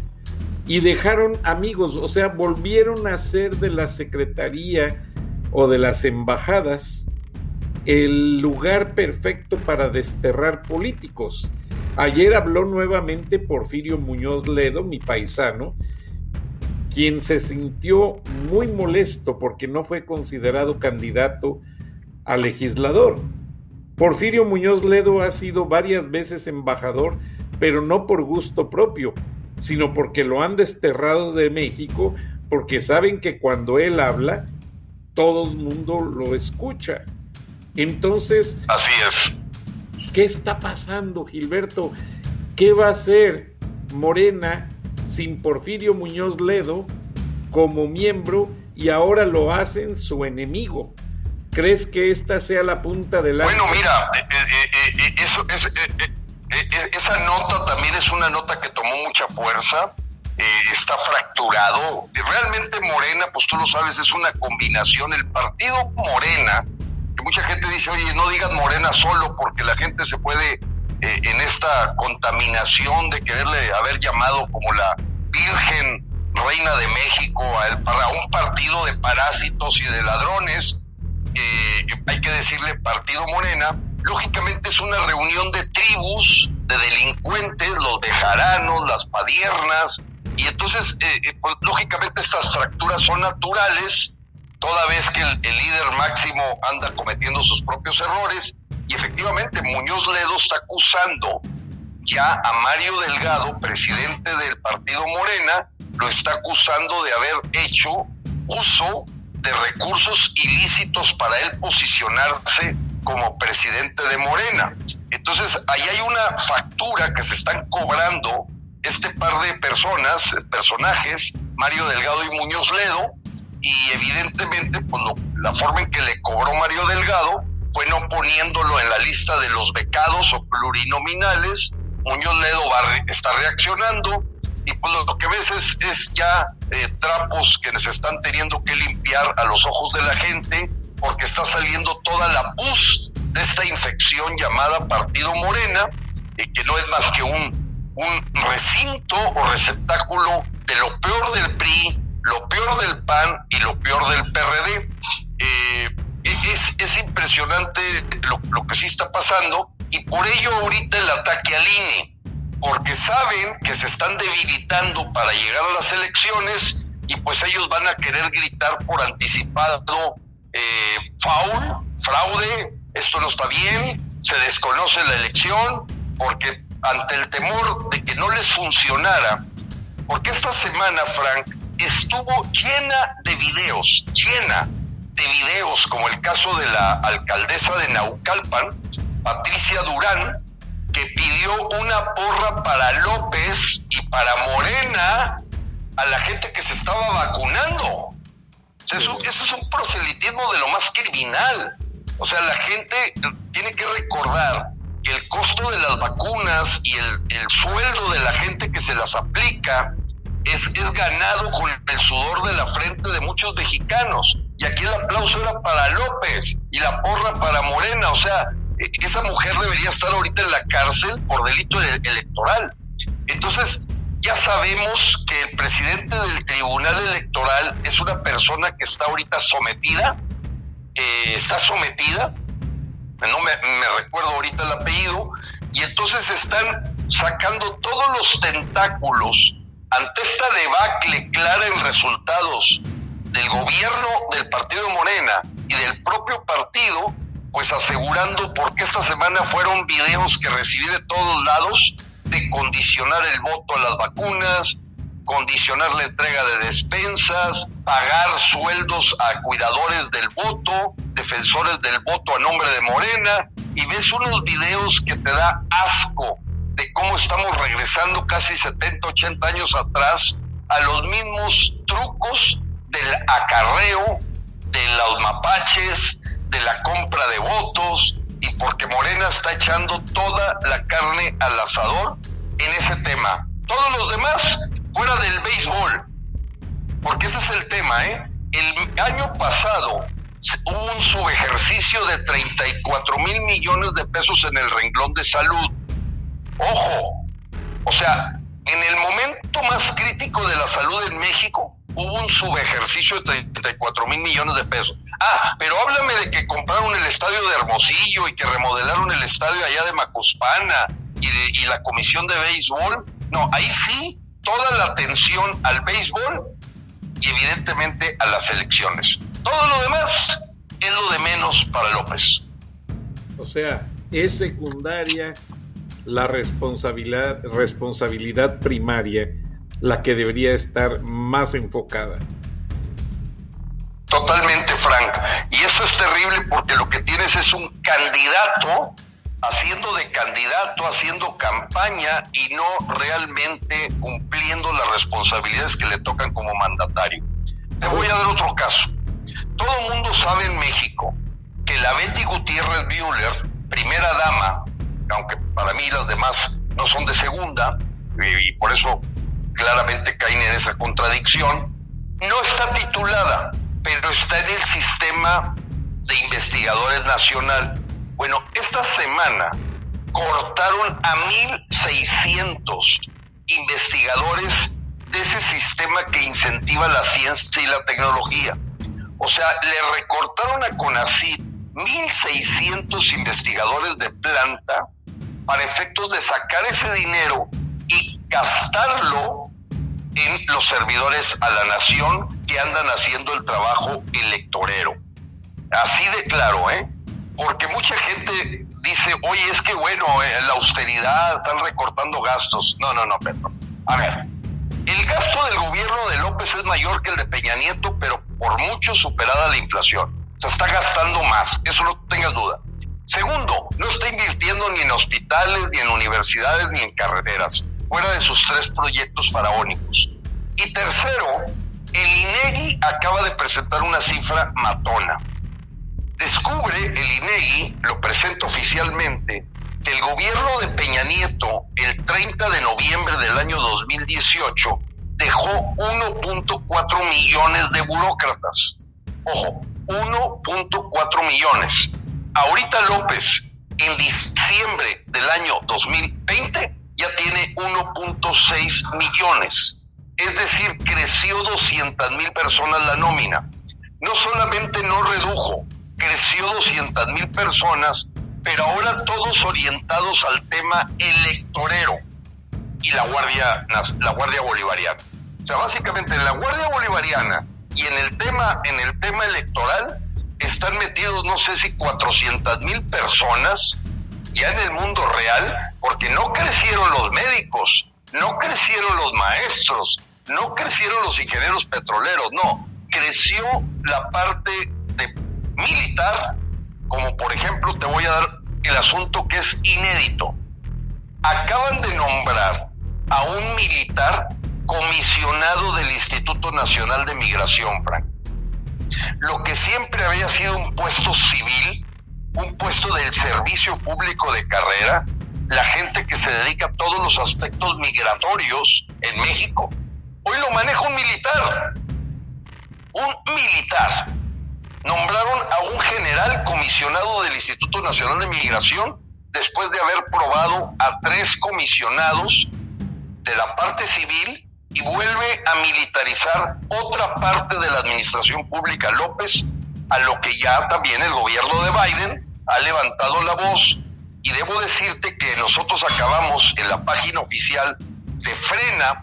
y dejaron amigos, o sea, volvieron a ser de la Secretaría o de las embajadas el lugar perfecto para desterrar políticos. Ayer habló nuevamente Porfirio Muñoz Ledo, mi paisano, quien se sintió muy molesto porque no fue considerado candidato a legislador. Porfirio Muñoz Ledo ha sido varias veces embajador, pero no por gusto propio, sino porque lo han desterrado de México, porque saben que cuando él habla, todo el mundo lo escucha. Entonces, así es. ¿Qué está pasando, Gilberto? ¿Qué va a hacer Morena sin Porfirio Muñoz Ledo como miembro, y ahora lo hacen su enemigo? ¿Crees que esta sea la punta del iceberg? Bueno, mira, esa nota también es una nota que tomó mucha fuerza, está fracturado. Realmente Morena, pues tú lo sabes, es una combinación. El partido Morena, que mucha gente dice, oye, no digas Morena solo, porque la gente se puede, en esta contaminación de quererle haber llamado como la Virgen Reina de México para un partido de parásitos y de ladrones, hay que decirle Partido Morena. Lógicamente es una reunión de tribus, de delincuentes, los bejaranos, las padiernas, y entonces pues, lógicamente estas fracturas son naturales, toda vez que el líder máximo anda cometiendo sus propios errores. Y efectivamente Muñoz Ledo está acusando ya a Mario Delgado, presidente del partido Morena, lo está acusando de haber hecho uso de recursos ilícitos para él posicionarse como presidente de Morena. Entonces, ahí hay una factura que se están cobrando este par de personajes, Mario Delgado y Muñoz Ledo, y evidentemente, pues la forma en que le cobró Mario Delgado fue no poniéndolo en la lista de los becados o plurinominales. Muñoz Ledo está reaccionando, y pues lo que ves es ya trapos que se están teniendo que limpiar a los ojos de la gente, porque está saliendo toda la pus de esta infección llamada Partido Morena, que no es más que un recinto o receptáculo de lo peor del PRI, lo peor del PAN y lo peor del PRD. Es impresionante lo que sí está pasando, y por ello ahorita el ataque al INE, porque saben que se están debilitando para llegar a las elecciones, y pues ellos van a querer gritar por anticipado, fraude, esto no está bien, se desconoce la elección, porque ante el temor de que no les funcionara, porque esta semana, Frank, estuvo llena de videos, como el caso de la alcaldesa de Naucalpan, Patricia Durán, que pidió una porra para López y para Morena a la gente que se estaba vacunando. Eso es un proselitismo de lo más criminal. O sea, la gente tiene que recordar que el costo de las vacunas y el sueldo de la gente que se las aplica es ganado con el sudor de la frente de muchos mexicanos. Y aquí el aplauso era para López y la porra para Morena. O sea, esa mujer debería estar ahorita en la cárcel por delito electoral. Entonces, ya sabemos que el presidente del Tribunal Electoral es una persona que está ahorita sometida, no me recuerdo ahorita el apellido, y entonces están sacando todos los tentáculos ante esta debacle clara en resultados del gobierno del partido Morena y del propio partido, pues asegurando, porque esta semana fueron videos que recibí de todos lados, de condicionar el voto a las vacunas, condicionar la entrega de despensas, pagar sueldos a cuidadores del voto, defensores del voto a nombre de Morena, y ves unos videos que te da asco de cómo estamos regresando casi 70, 80 años atrás a los mismos trucos del acarreo, de los mapaches, de la compra de votos, y porque Morena está echando toda la carne al asador en ese tema. Todos los demás fuera del béisbol, porque ese es el tema, El año pasado hubo un subejercicio de 34,000 millones de pesos en el renglón de salud. Ojo, o sea, en el momento más crítico de la salud en México, hubo un subejercicio de 34,000 millones de pesos. Pero háblame de que compraron el estadio de Hermosillo y que remodelaron el estadio allá de Macuspana y la comisión de béisbol. No, ahí sí, toda la atención al béisbol y evidentemente a las elecciones. Todo lo demás es lo de menos para López. O sea, es secundaria la responsabilidad primaria, la que debería estar más enfocada. Totalmente, Frank. Y eso es terrible, porque lo que tienes es un candidato haciendo de candidato, haciendo campaña y no realmente cumpliendo las responsabilidades que le tocan como mandatario. Te voy a dar otro caso. Todo el mundo sabe en México que la Betty Gutiérrez Müller, primera dama, aunque para mí las demás no son de segunda, y por eso claramente caen en esa contradicción, no está titulada, pero está en el sistema de investigadores nacional. Bueno, esta semana cortaron a 1,600 investigadores de ese sistema que incentiva la ciencia y la tecnología. O sea, le recortaron a CONACYT 1,600 investigadores de planta para efectos de sacar ese dinero y gastarlo en los servidores a la nación que andan haciendo el trabajo electorero. Así de claro, porque mucha gente dice, oye, es que bueno, la austeridad, están recortando gastos. No, Pedro. A ver, el gasto del gobierno de López es mayor que el de Peña Nieto, pero por mucho superada la inflación. Se está gastando más, eso no tengas duda. Segundo, no está invirtiendo ni en hospitales, ni en universidades, ni en carreteras, fuera de sus 3 proyectos faraónicos. Y tercero, el INEGI acaba de presentar una cifra matona. Descubre el INEGI, lo presenta oficialmente, el gobierno de Peña Nieto, el 30 de noviembre del año 2018, dejó 1.4 millones de burócratas. Ojo, 1.4 millones. Ahorita López, en diciembre del año 2020, ya tiene 1.6 millones. Es decir, creció 200,000 personas la nómina. No solamente no redujo, creció 200,000 personas, pero ahora todos orientados al tema electorero y la Guardia Bolivariana. O sea, básicamente en la Guardia Bolivariana y en el tema electoral están metidos, no sé si 400,000 personas ya en el mundo real, porque no crecieron los médicos, no crecieron los maestros, no crecieron los ingenieros petroleros, no, creció la parte de militar, como por ejemplo te voy a dar el asunto que es inédito. Acaban de nombrar a un militar comisionado del Instituto Nacional de Migración, Frank. Lo que siempre había sido un puesto civil, un puesto del servicio público de carrera, la gente que se dedica a todos los aspectos migratorios en México, hoy lo maneja un militar. Un militar. Nombraron a un general comisionado del Instituto Nacional de Migración después de haber probado a 3 comisionados de la parte civil, y vuelve a militarizar otra parte de la administración pública López, a lo que ya también el gobierno de Biden ha levantado la voz. Y debo decirte que nosotros acabamos en la página oficial de frena.com.mx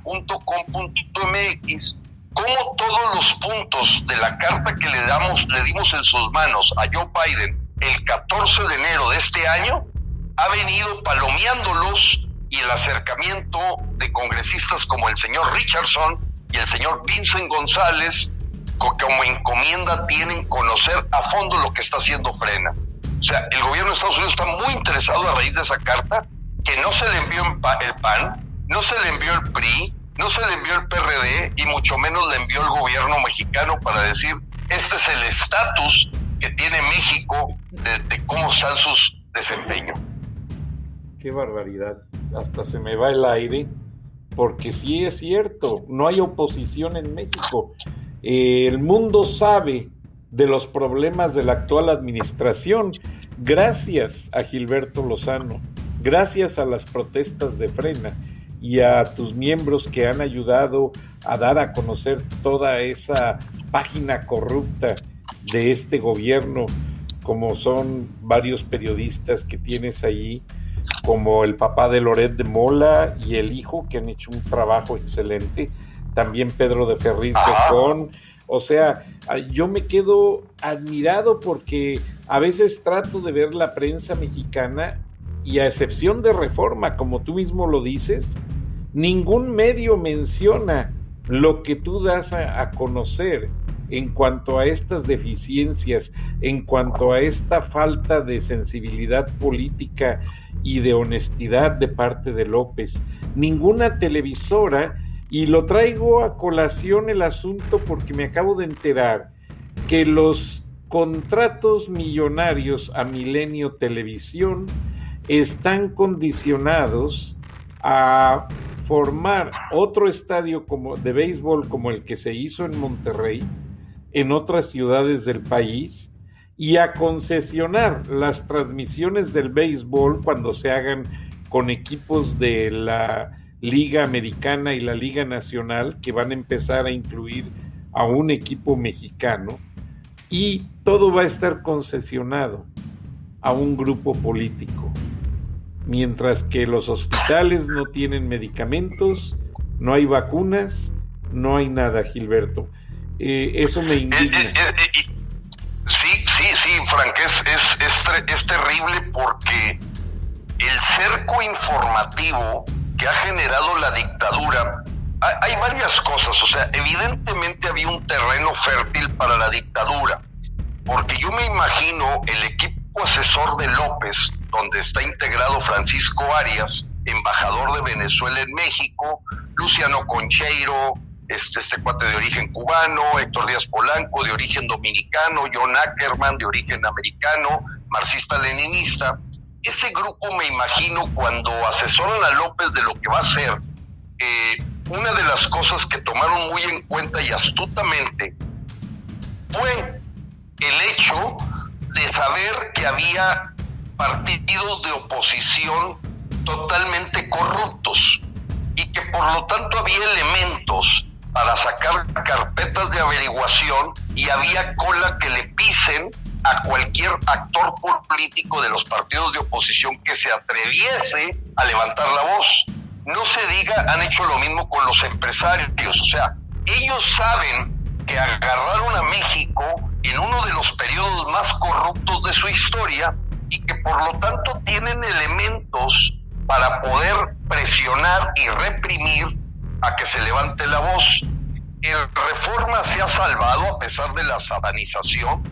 como todos los puntos de la carta que le dimos en sus manos a Joe Biden el 14 de enero de este año, ha venido palomeándolos, y el acercamiento de congresistas como el señor Richardson y el señor Vincent González, como encomienda tienen conocer a fondo lo que está haciendo Frena. O sea, el gobierno de Estados Unidos está muy interesado a raíz de esa carta, que no se le envió el PAN, no se le envió el PRI, no se le envió el PRD, y mucho menos le envió el gobierno mexicano para decir, este es el estatus que tiene México de cómo están sus desempeños. Qué barbaridad, hasta se me va el aire, porque sí es cierto, no hay oposición en México. El mundo sabe de los problemas de la actual administración, gracias a Gilberto Lozano, gracias a las protestas de Frena y a tus miembros que han ayudado a dar a conocer toda esa página corrupta de este gobierno, como son varios periodistas que tienes allí, como el papá de Loret de Mola y el hijo, que han hecho un trabajo excelente, también Pedro de Ferriz Becón. O sea, yo me quedo admirado porque a veces trato de ver la prensa mexicana y, a excepción de Reforma, como tú mismo lo dices, ningún medio menciona lo que tú das a conocer en cuanto a estas deficiencias, en cuanto a esta falta de sensibilidad política y de honestidad de parte de López. Ninguna televisora, y lo traigo a colación el asunto porque me acabo de enterar que los contratos millonarios a Milenio Televisión están condicionados a formar otro estadio de béisbol como el que se hizo en Monterrey, en otras ciudades del país, y a concesionar las transmisiones del béisbol cuando se hagan con equipos de la Liga Americana y la Liga Nacional, que van a empezar a incluir a un equipo mexicano, y todo va a estar concesionado a un grupo político, mientras que los hospitales no tienen medicamentos, no hay vacunas, no hay nada, Gilberto. Eso me indigna. Sí, Frank, es terrible, porque el cerco informativo que ha generado la dictadura, hay varias cosas. O sea, evidentemente había un terreno fértil para la dictadura, porque yo me imagino el equipo asesor de López, donde está integrado Francisco Arias, embajador de Venezuela en México, Luciano Concheiro, este cuate de origen cubano, Héctor Díaz Polanco de origen dominicano, John Ackerman de origen americano, marxista-leninista. ese grupo, me imagino, cuando asesoran a López de lo que va a hacer, una de las cosas que tomaron muy en cuenta y astutamente fue el hecho de saber que había partidos de oposición totalmente corruptos y que por lo tanto había elementos para sacar carpetas de averiguación y había cola que le pisen a cualquier actor político de los partidos de oposición que se atreviese a levantar la voz. No se diga, han hecho lo mismo con los empresarios, o sea, ellos saben que agarraron a México en uno de los periodos más corruptos de su historia y que por lo tanto tienen elementos para poder presionar y reprimir a que se levante la voz. El Reforma se ha salvado a pesar de la satanización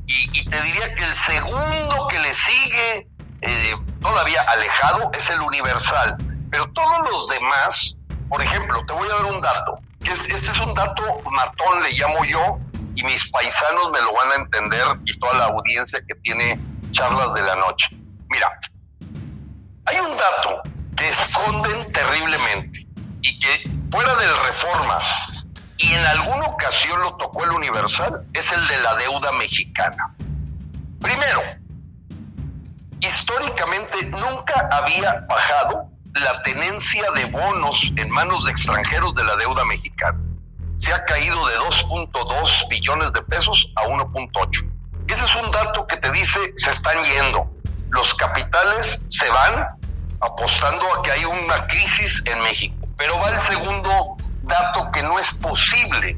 y te diría que el segundo que le sigue todavía alejado es el Universal, pero todos los demás, por ejemplo, te voy a dar un dato, que este es un dato matón, le llamo yo, y mis paisanos me lo van a entender y toda la audiencia que tiene Charlas de la Noche. Mira, hay un dato que esconden terriblemente y que fuera del Reforma y en alguna ocasión lo tocó el Universal, es el de la deuda mexicana. Primero, históricamente nunca había bajado la tenencia de bonos en manos de extranjeros de la deuda mexicana. Se ha caído de 2.2 billones de pesos a 1.8. Ese es un dato que te dice, se están yendo. Los capitales se van apostando a que hay una crisis en México. Pero va el segundo dato que no es posible,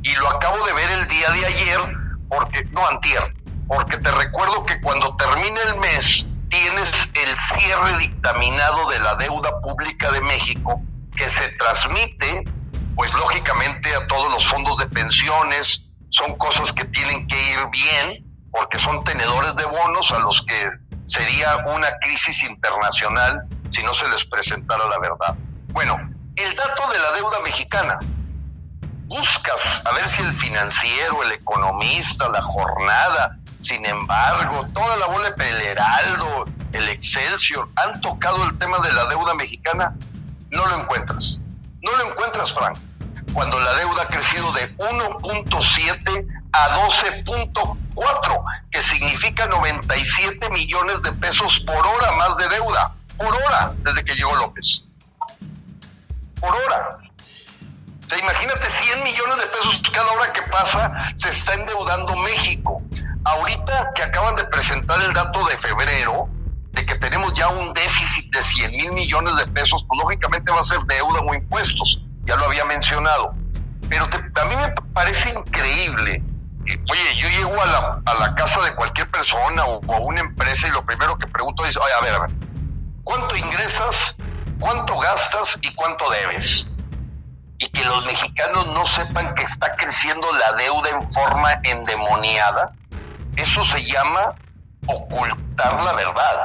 y lo acabo de ver el día de ayer, antier, porque te recuerdo que cuando termine el mes tienes el cierre dictaminado de la deuda pública de México, que se transmite, pues lógicamente a todos los fondos de pensiones. Son cosas que tienen que ir bien, porque son tenedores de bonos a los que sería una crisis internacional si no se les presentara la verdad. Bueno, el dato de la deuda mexicana, buscas a ver si el Financiero, el Economista, la Jornada, Sin Embargo, toda la bola del Heraldo, el Excelsior, han tocado el tema de la deuda mexicana. No lo encuentras, Frank, cuando la deuda ha crecido de 1.7 a 12.4, que significa 97 millones de pesos por hora más de deuda, por hora, desde que llegó López. Por hora. O sea, imagínate, 100 millones de pesos cada hora que pasa, se está endeudando México. Ahorita que acaban de presentar el dato de febrero, de que tenemos ya un déficit de 100,000 millones de pesos, pues lógicamente va a ser deuda o impuestos, ya lo había mencionado. Pero a mí me parece increíble. Oye, yo llego a la casa de cualquier persona o a una empresa y lo primero que pregunto es, oye, a ver, ¿cuánto ingresas, cuánto gastas y cuánto debes? Y que los mexicanos no sepan que está creciendo la deuda en forma endemoniada, eso se llama ocultar la verdad,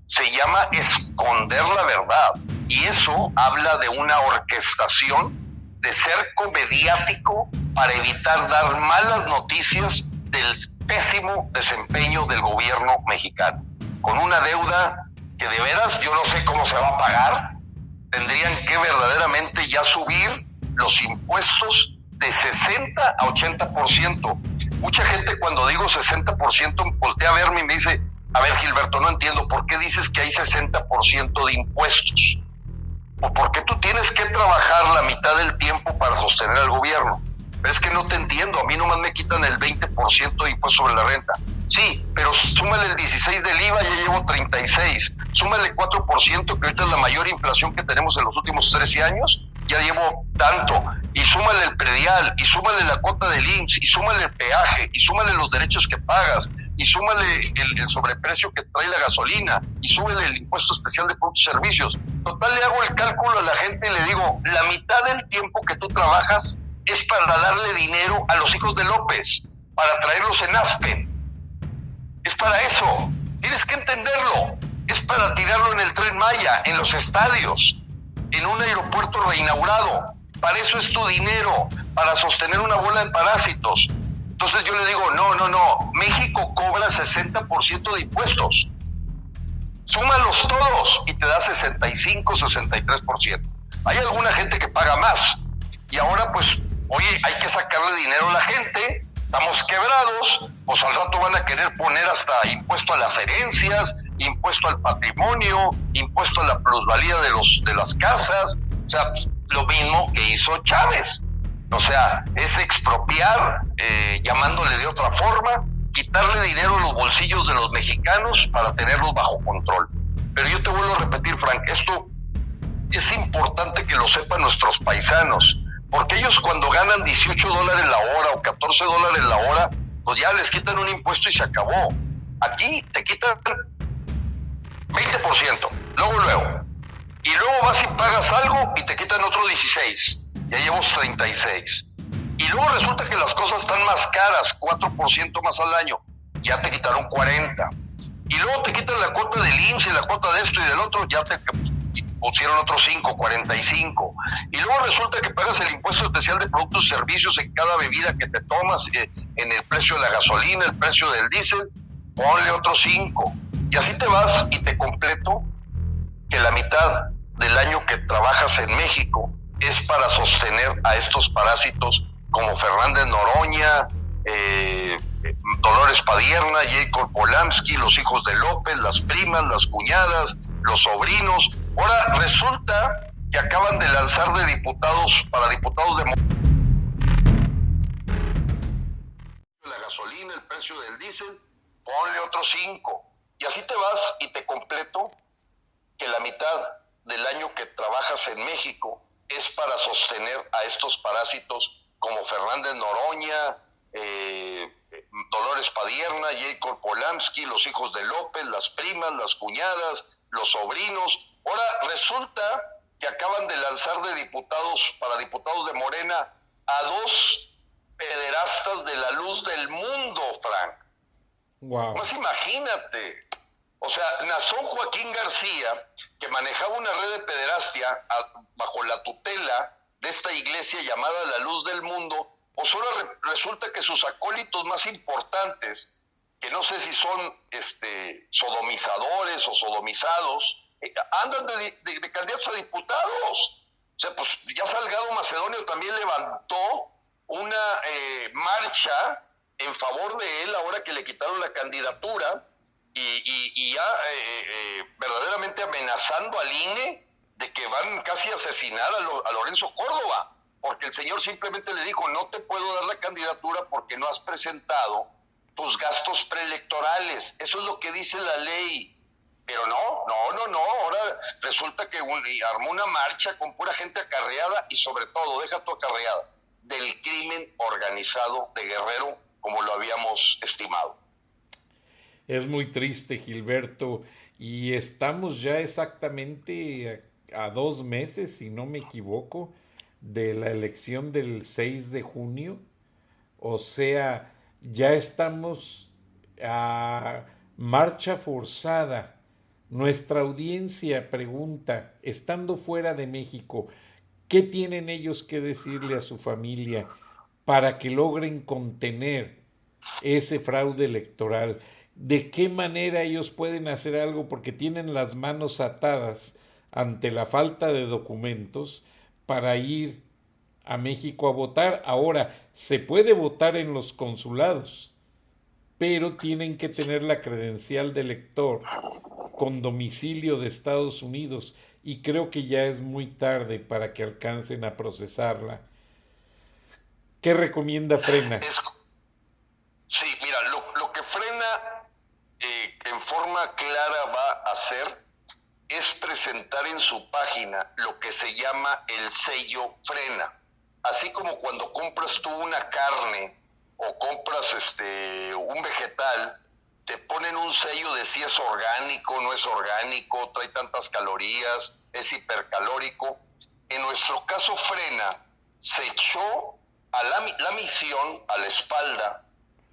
se llama esconder la verdad, y eso habla de una orquestación de cerco mediático para evitar dar malas noticias del pésimo desempeño del gobierno mexicano, con una deuda que de veras yo no sé cómo se va a pagar. Tendrían que verdaderamente ya subir los impuestos de 60 a 80%. Mucha gente, cuando digo 60%, voltea a verme y me dice, a ver, Gilberto, no entiendo, ¿por qué dices que hay 60% de impuestos? ¿O por qué tú tienes que trabajar la mitad del tiempo para sostener al gobierno? Pero es que no te entiendo, a mí nomás me quitan el 20% de impuesto sobre la renta. Sí, pero súmale el 16 del IVA, ya llevo 36. Súmale 4%, que ahorita es la mayor inflación que tenemos en los últimos 13 años, ya llevo tanto. Y súmale el predial, y súmale la cuota del IMSS, y súmale el peaje, y súmale los derechos que pagas, y súmale el sobreprecio que trae la gasolina, y súmale el impuesto especial de productos y servicios. Total, le hago el cálculo a la gente y le digo, la mitad del tiempo que tú trabajas es para darle dinero a los hijos de López, para traerlos en Aspen. Es para eso, tienes que entenderlo. Es para tirarlo en el Tren Maya, en los estadios, en un aeropuerto reinaugurado. Para eso es tu dinero, para sostener una bola de parásitos. Entonces yo le digo, no, México cobra 60% de impuestos. Súmalos todos y te da 65, 63%. Hay alguna gente que paga más y ahora pues, oye, hay que sacarle dinero a la gente, estamos quebrados, pues al rato van a querer poner hasta impuesto a las herencias, impuesto al patrimonio, impuesto a la plusvalía de las casas, o sea, lo mismo que hizo Chávez. O sea, es expropiar, llamándole de otra forma, quitarle dinero a los bolsillos de los mexicanos para tenerlos bajo control. Pero yo te vuelvo a repetir, Frank, esto es importante que lo sepan nuestros paisanos, porque ellos cuando ganan $18 la hora o $14 la hora, pues ya les quitan un impuesto y se acabó. Aquí te quitan 20%, luego. Y luego vas y pagas algo y te quitan otro 16%. Ya llevas 36%. Y luego resulta que las cosas están más caras, 4% más al año. Ya te quitaron 40%. Y luego te quitan la cuota del IMSS y la cuota de esto y del otro, ya te pusieron otros 5%, 45%. Y luego resulta que pagas el impuesto especial de productos y servicios en cada bebida que te tomas, en el precio de la gasolina, el precio del diésel, ponle otros 5%. Y así te vas y te completo que la mitad del año que trabajas en México es para sostener a estos parásitos como Fernández Noroña, Dolores Padierna, Jacob Polanski, los hijos de López, las primas, las cuñadas, los sobrinos. Ahora resulta que acaban de lanzar de diputados para diputados de la gasolina, el precio del diésel, ponle otros 5%. Y así te vas y te completo que la mitad del año que trabajas en México es para sostener a estos parásitos como Fernández Noroña, Dolores Padierna, Jacob Polanski, los hijos de López, las primas, las cuñadas, los sobrinos. Ahora resulta que acaban de lanzar de diputados para diputados de Morena a 2 pederastas de la luz del mundo, Frank. Wow. Pues imagínate. O sea, Nazón Joaquín García, que manejaba una red de pederastia bajo la tutela de esta iglesia llamada La Luz del Mundo, pues ahora resulta que sus acólitos más importantes, que no sé si son sodomizadores o sodomizados, andan de candidatos a diputados. O sea, pues ya Salgado Macedonio también levantó una marcha en favor de él ahora que le quitaron la candidatura, y ya verdaderamente amenazando al INE de que van casi a asesinar a Lorenzo Córdoba, porque el señor simplemente le dijo: no te puedo dar la candidatura porque no has presentado tus gastos preelectorales. Eso es lo que dice la ley. Pero no, ahora resulta que armó una marcha con pura gente acarreada y sobre todo, deja tu acarreada, del crimen organizado de Guerrero, como lo habíamos estimado. Es muy triste, Gilberto, y estamos ya exactamente a 2 meses, si no me equivoco, de la elección del 6 de junio. O sea, ya estamos a marcha forzada. Nuestra audiencia pregunta, estando fuera de México, ¿qué tienen ellos que decirle a su familia para que logren contener ese fraude electoral? ¿De qué manera ellos pueden hacer algo? Porque tienen las manos atadas ante la falta de documentos para ir a México a votar. Ahora, se puede votar en los consulados, pero tienen que tener la credencial de elector con domicilio de Estados Unidos, y creo que ya es muy tarde para que alcancen a procesarla. ¿Qué recomienda Frena? Sí, mira, lo que Frena en forma clara va a hacer es presentar en su página lo que se llama el sello Frena. Así como cuando compras tú una carne o compras un vegetal, te ponen un sello de si es orgánico, no es orgánico, trae tantas calorías, es hipercalórico. En nuestro caso, Frena se echó a la misión, a la espalda,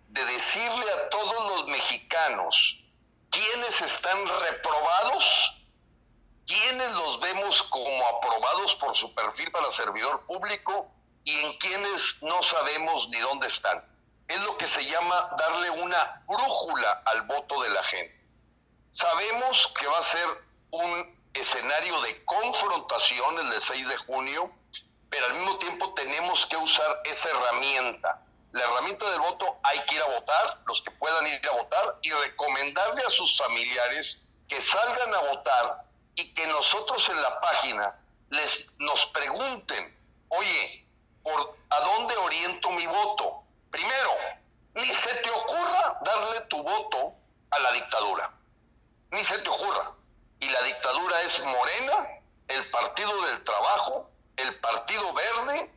de decirle a todos los mexicanos quiénes están reprobados, quiénes los vemos como aprobados por su perfil para servidor público y en quienes no sabemos ni dónde están. Es lo que se llama darle una brújula al voto de la gente. Sabemos que va a ser un escenario de confrontación el del 6 de junio, pero al mismo tiempo tenemos que usar esa herramienta. La herramienta del voto, hay que ir a votar, los que puedan ir a votar, y recomendarle a sus familiares que salgan a votar y que nosotros en la página nos pregunten, oye, ¿a dónde oriento mi voto? Primero, ni se te ocurra darle tu voto a la dictadura, ni se te ocurra. Y la dictadura es Morena, el Partido del Trabajo, el Partido Verde,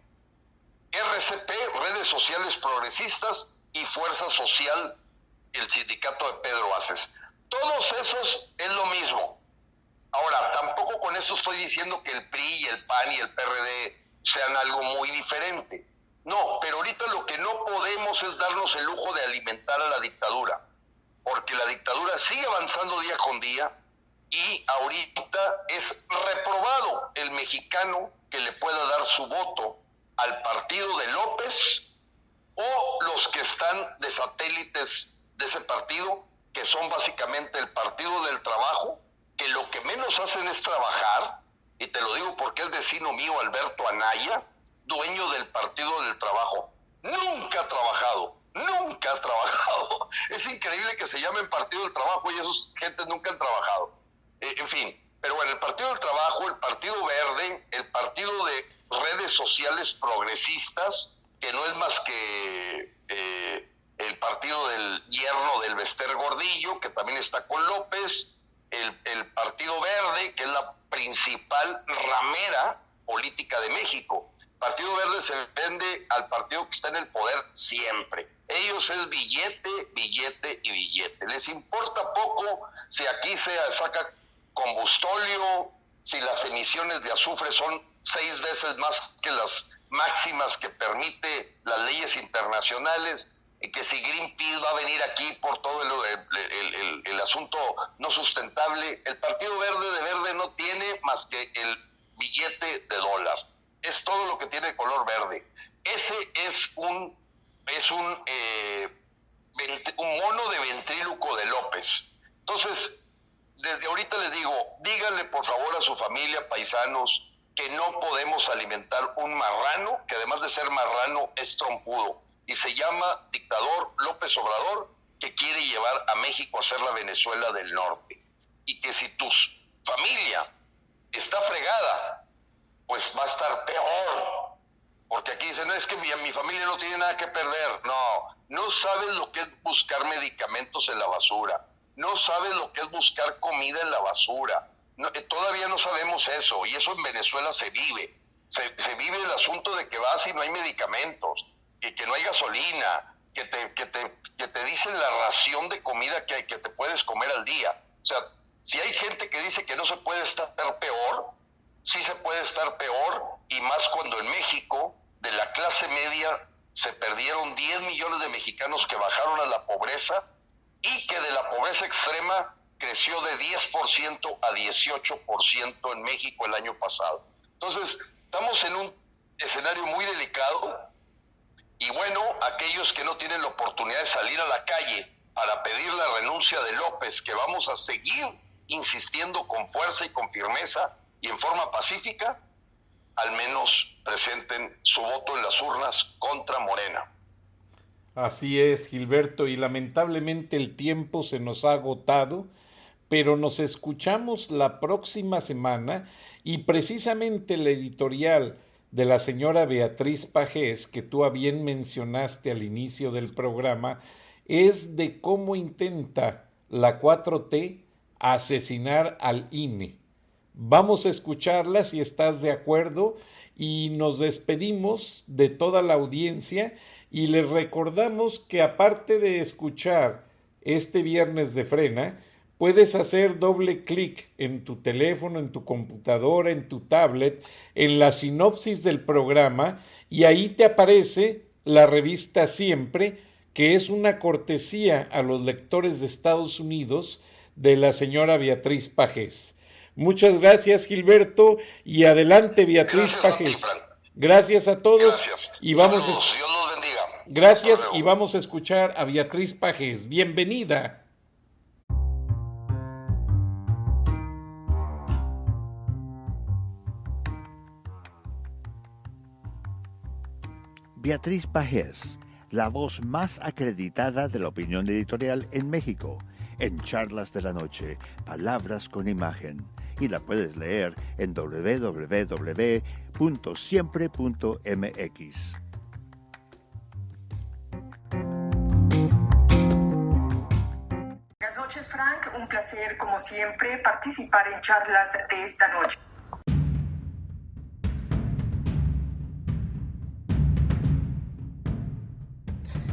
RCP, Redes Sociales Progresistas, y Fuerza Social, el sindicato de Pedro Aces. Todos esos es lo mismo. Ahora, tampoco con esto estoy diciendo que el PRI y el PAN y el PRD sean algo muy diferente. No, pero ahorita lo que no podemos es darnos el lujo de alimentar a la dictadura, porque la dictadura sigue avanzando día con día, y ahorita es reprobado el mexicano que le pueda dar su voto al partido de López o los que están de satélites de ese partido, que son básicamente el Partido del Trabajo, que lo que menos hacen es trabajar, y te lo digo porque es vecino mío, Alberto Anaya, dueño del Partido del Trabajo. Nunca ha trabajado. Es increíble que se llamen Partido del Trabajo y esos gentes nunca han trabajado. En fin, pero bueno, el Partido del Trabajo, el Partido Verde, el Partido de Redes Sociales Progresistas, que no es más que el partido del yerno del Bester Gordillo, que también está con López, el Partido Verde, que es la principal ramera política de México. Partido Verde se vende al partido que está en el poder siempre. Ellos es billete, billete y billete. Les importa poco si aquí se saca combustóleo, si las emisiones de azufre son 6 veces más que las máximas que permite las leyes internacionales, y que si Greenpeace va a venir aquí por todo el asunto no sustentable. El Partido Verde de verde no tiene más que el billete de dólar. Es todo lo que tiene de color verde. Ese es un mono de ventríloco de López. Entonces, desde ahorita les digo, díganle por favor a su familia, paisanos, que no podemos alimentar un marrano, que además de ser marrano es trompudo, y se llama dictador López Obrador, que quiere llevar a México a ser la Venezuela del Norte. Y que si tu familia está fregada, pues va a estar peor. Porque aquí dicen, no, es que mi familia no tiene nada que perder. No sabes lo que es buscar medicamentos en la basura. No sabes lo que es buscar comida en la basura. Todavía no sabemos eso, y eso en Venezuela se vive. Se vive el asunto de que vas y no hay medicamentos, que no hay gasolina, que te dicen la ración de comida que te puedes comer al día. O sea, si hay gente que dice que no se puede estar peor, sí se puede estar peor, y más cuando en México, de la clase media, se perdieron 10 millones de mexicanos que bajaron a la pobreza, y que de la pobreza extrema creció de 10% a 18% en México el año pasado. Entonces, estamos en un escenario muy delicado, y bueno, aquellos que no tienen la oportunidad de salir a la calle para pedir la renuncia de López, que vamos a seguir insistiendo con fuerza y con firmeza y en forma pacífica, al menos presenten su voto en las urnas contra Morena. Así es, Gilberto, y lamentablemente el tiempo se nos ha agotado, pero nos escuchamos la próxima semana, y precisamente la editorial de la señora Beatriz Pajés, que tú a bien mencionaste al inicio del programa, es de cómo intenta la 4T asesinar al INE. Vamos a escucharla si estás de acuerdo, y nos despedimos de toda la audiencia, y les recordamos que aparte de escuchar este viernes de Frena, puedes hacer doble clic en tu teléfono, en tu computadora, en tu tablet, en la sinopsis del programa, y ahí te aparece la revista Siempre, que es una cortesía a los lectores de Estados Unidos de la señora Beatriz Pajés. Muchas gracias, Gilberto, y adelante, Beatriz Pajés. Gracias a todos. Gracias. Y vamos Saludos. Dios los bendiga. Gracias, y vamos a escuchar a Beatriz Pajés. Bienvenida. Beatriz Pajés, la voz más acreditada de la opinión editorial en México, en Charlas de la Noche, Palabras con Imagen. Y la puedes leer en www.siempre.mx. Buenas noches, Frank. Un placer, como siempre, participar en charlas de esta noche.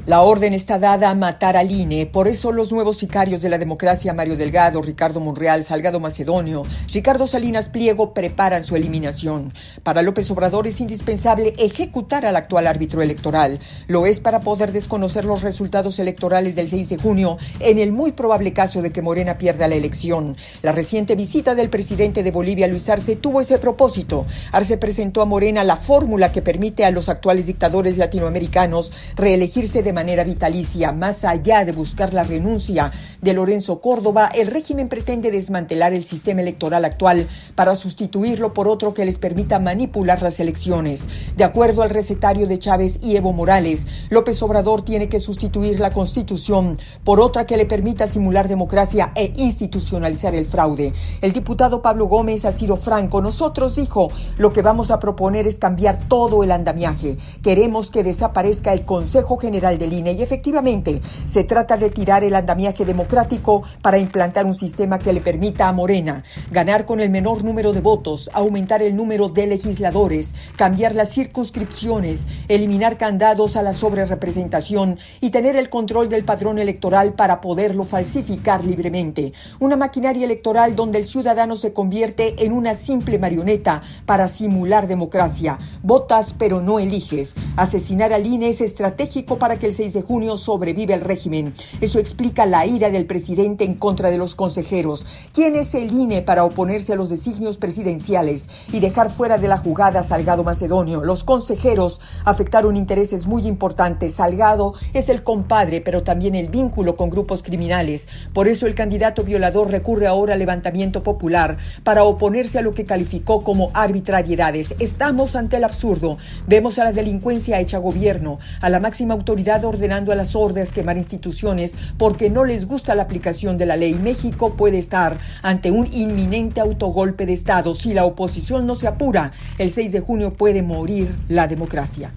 La orden está dada a matar al INE, por eso los nuevos sicarios de la democracia, Mario Delgado, Ricardo Monreal, Salgado Macedonio, Ricardo Salinas Pliego, preparan su eliminación. Para López Obrador es indispensable ejecutar al actual árbitro electoral. Lo es para poder desconocer los resultados electorales del 6 de junio, en el muy probable caso de que Morena pierda la elección. La reciente visita del presidente de Bolivia, Luis Arce, tuvo ese propósito. Arce presentó a Morena la fórmula que permite a los actuales dictadores latinoamericanos reelegirse de manera vitalicia. Más allá de buscar la renuncia de Lorenzo Córdoba, el régimen pretende desmantelar el sistema electoral actual para sustituirlo por otro que les permita manipular las elecciones. De acuerdo al recetario de Chávez y Evo Morales, López Obrador tiene que sustituir la Constitución por otra que le permita simular democracia e institucionalizar el fraude. El diputado Pablo Gómez ha sido franco. Nosotros, dijo, lo que vamos a proponer es cambiar todo el andamiaje. Queremos que desaparezca el Consejo General del INE y efectivamente se trata de tirar el andamiaje democrático para implantar un sistema que le permita a Morena ganar con el menor número de votos, aumentar el número de legisladores, cambiar las circunscripciones, eliminar candados a la sobrerepresentación y tener el control del padrón electoral para poderlo falsificar libremente. Una maquinaria electoral donde el ciudadano se convierte en una simple marioneta para simular democracia. Votas pero no eliges. Asesinar al INE es estratégico para que el 6 de junio sobrevive el régimen. Eso explica la ira del presidente en contra de los consejeros. ¿Quién es el INE para oponerse a los designios presidenciales y dejar fuera de la jugada a Salgado Macedonio? Los consejeros afectaron intereses muy importantes. Salgado es el compadre, pero también el vínculo con grupos criminales. Por eso el candidato violador recurre ahora al levantamiento popular para oponerse a lo que calificó como arbitrariedades. Estamos ante el absurdo. Vemos a la delincuencia hecha gobierno, a la máxima autoridad ordenando a las hordas quemar instituciones porque no les gusta la aplicación de la ley. México puede estar ante un inminente autogolpe de Estado. Si la oposición no se apura, el 6 de junio puede morir la democracia.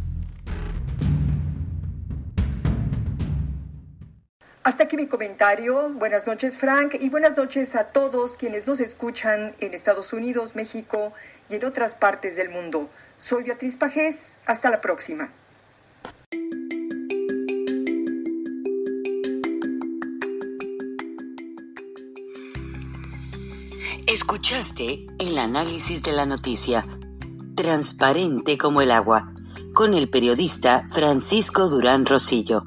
Hasta aquí mi comentario. Buenas noches, Frank, y buenas noches a todos quienes nos escuchan en Estados Unidos, México y en otras partes del mundo. Soy Beatriz Pajés. Hasta la próxima. Escuchaste el análisis de la noticia, transparente como el agua, con el periodista Francisco Durán Rosillo.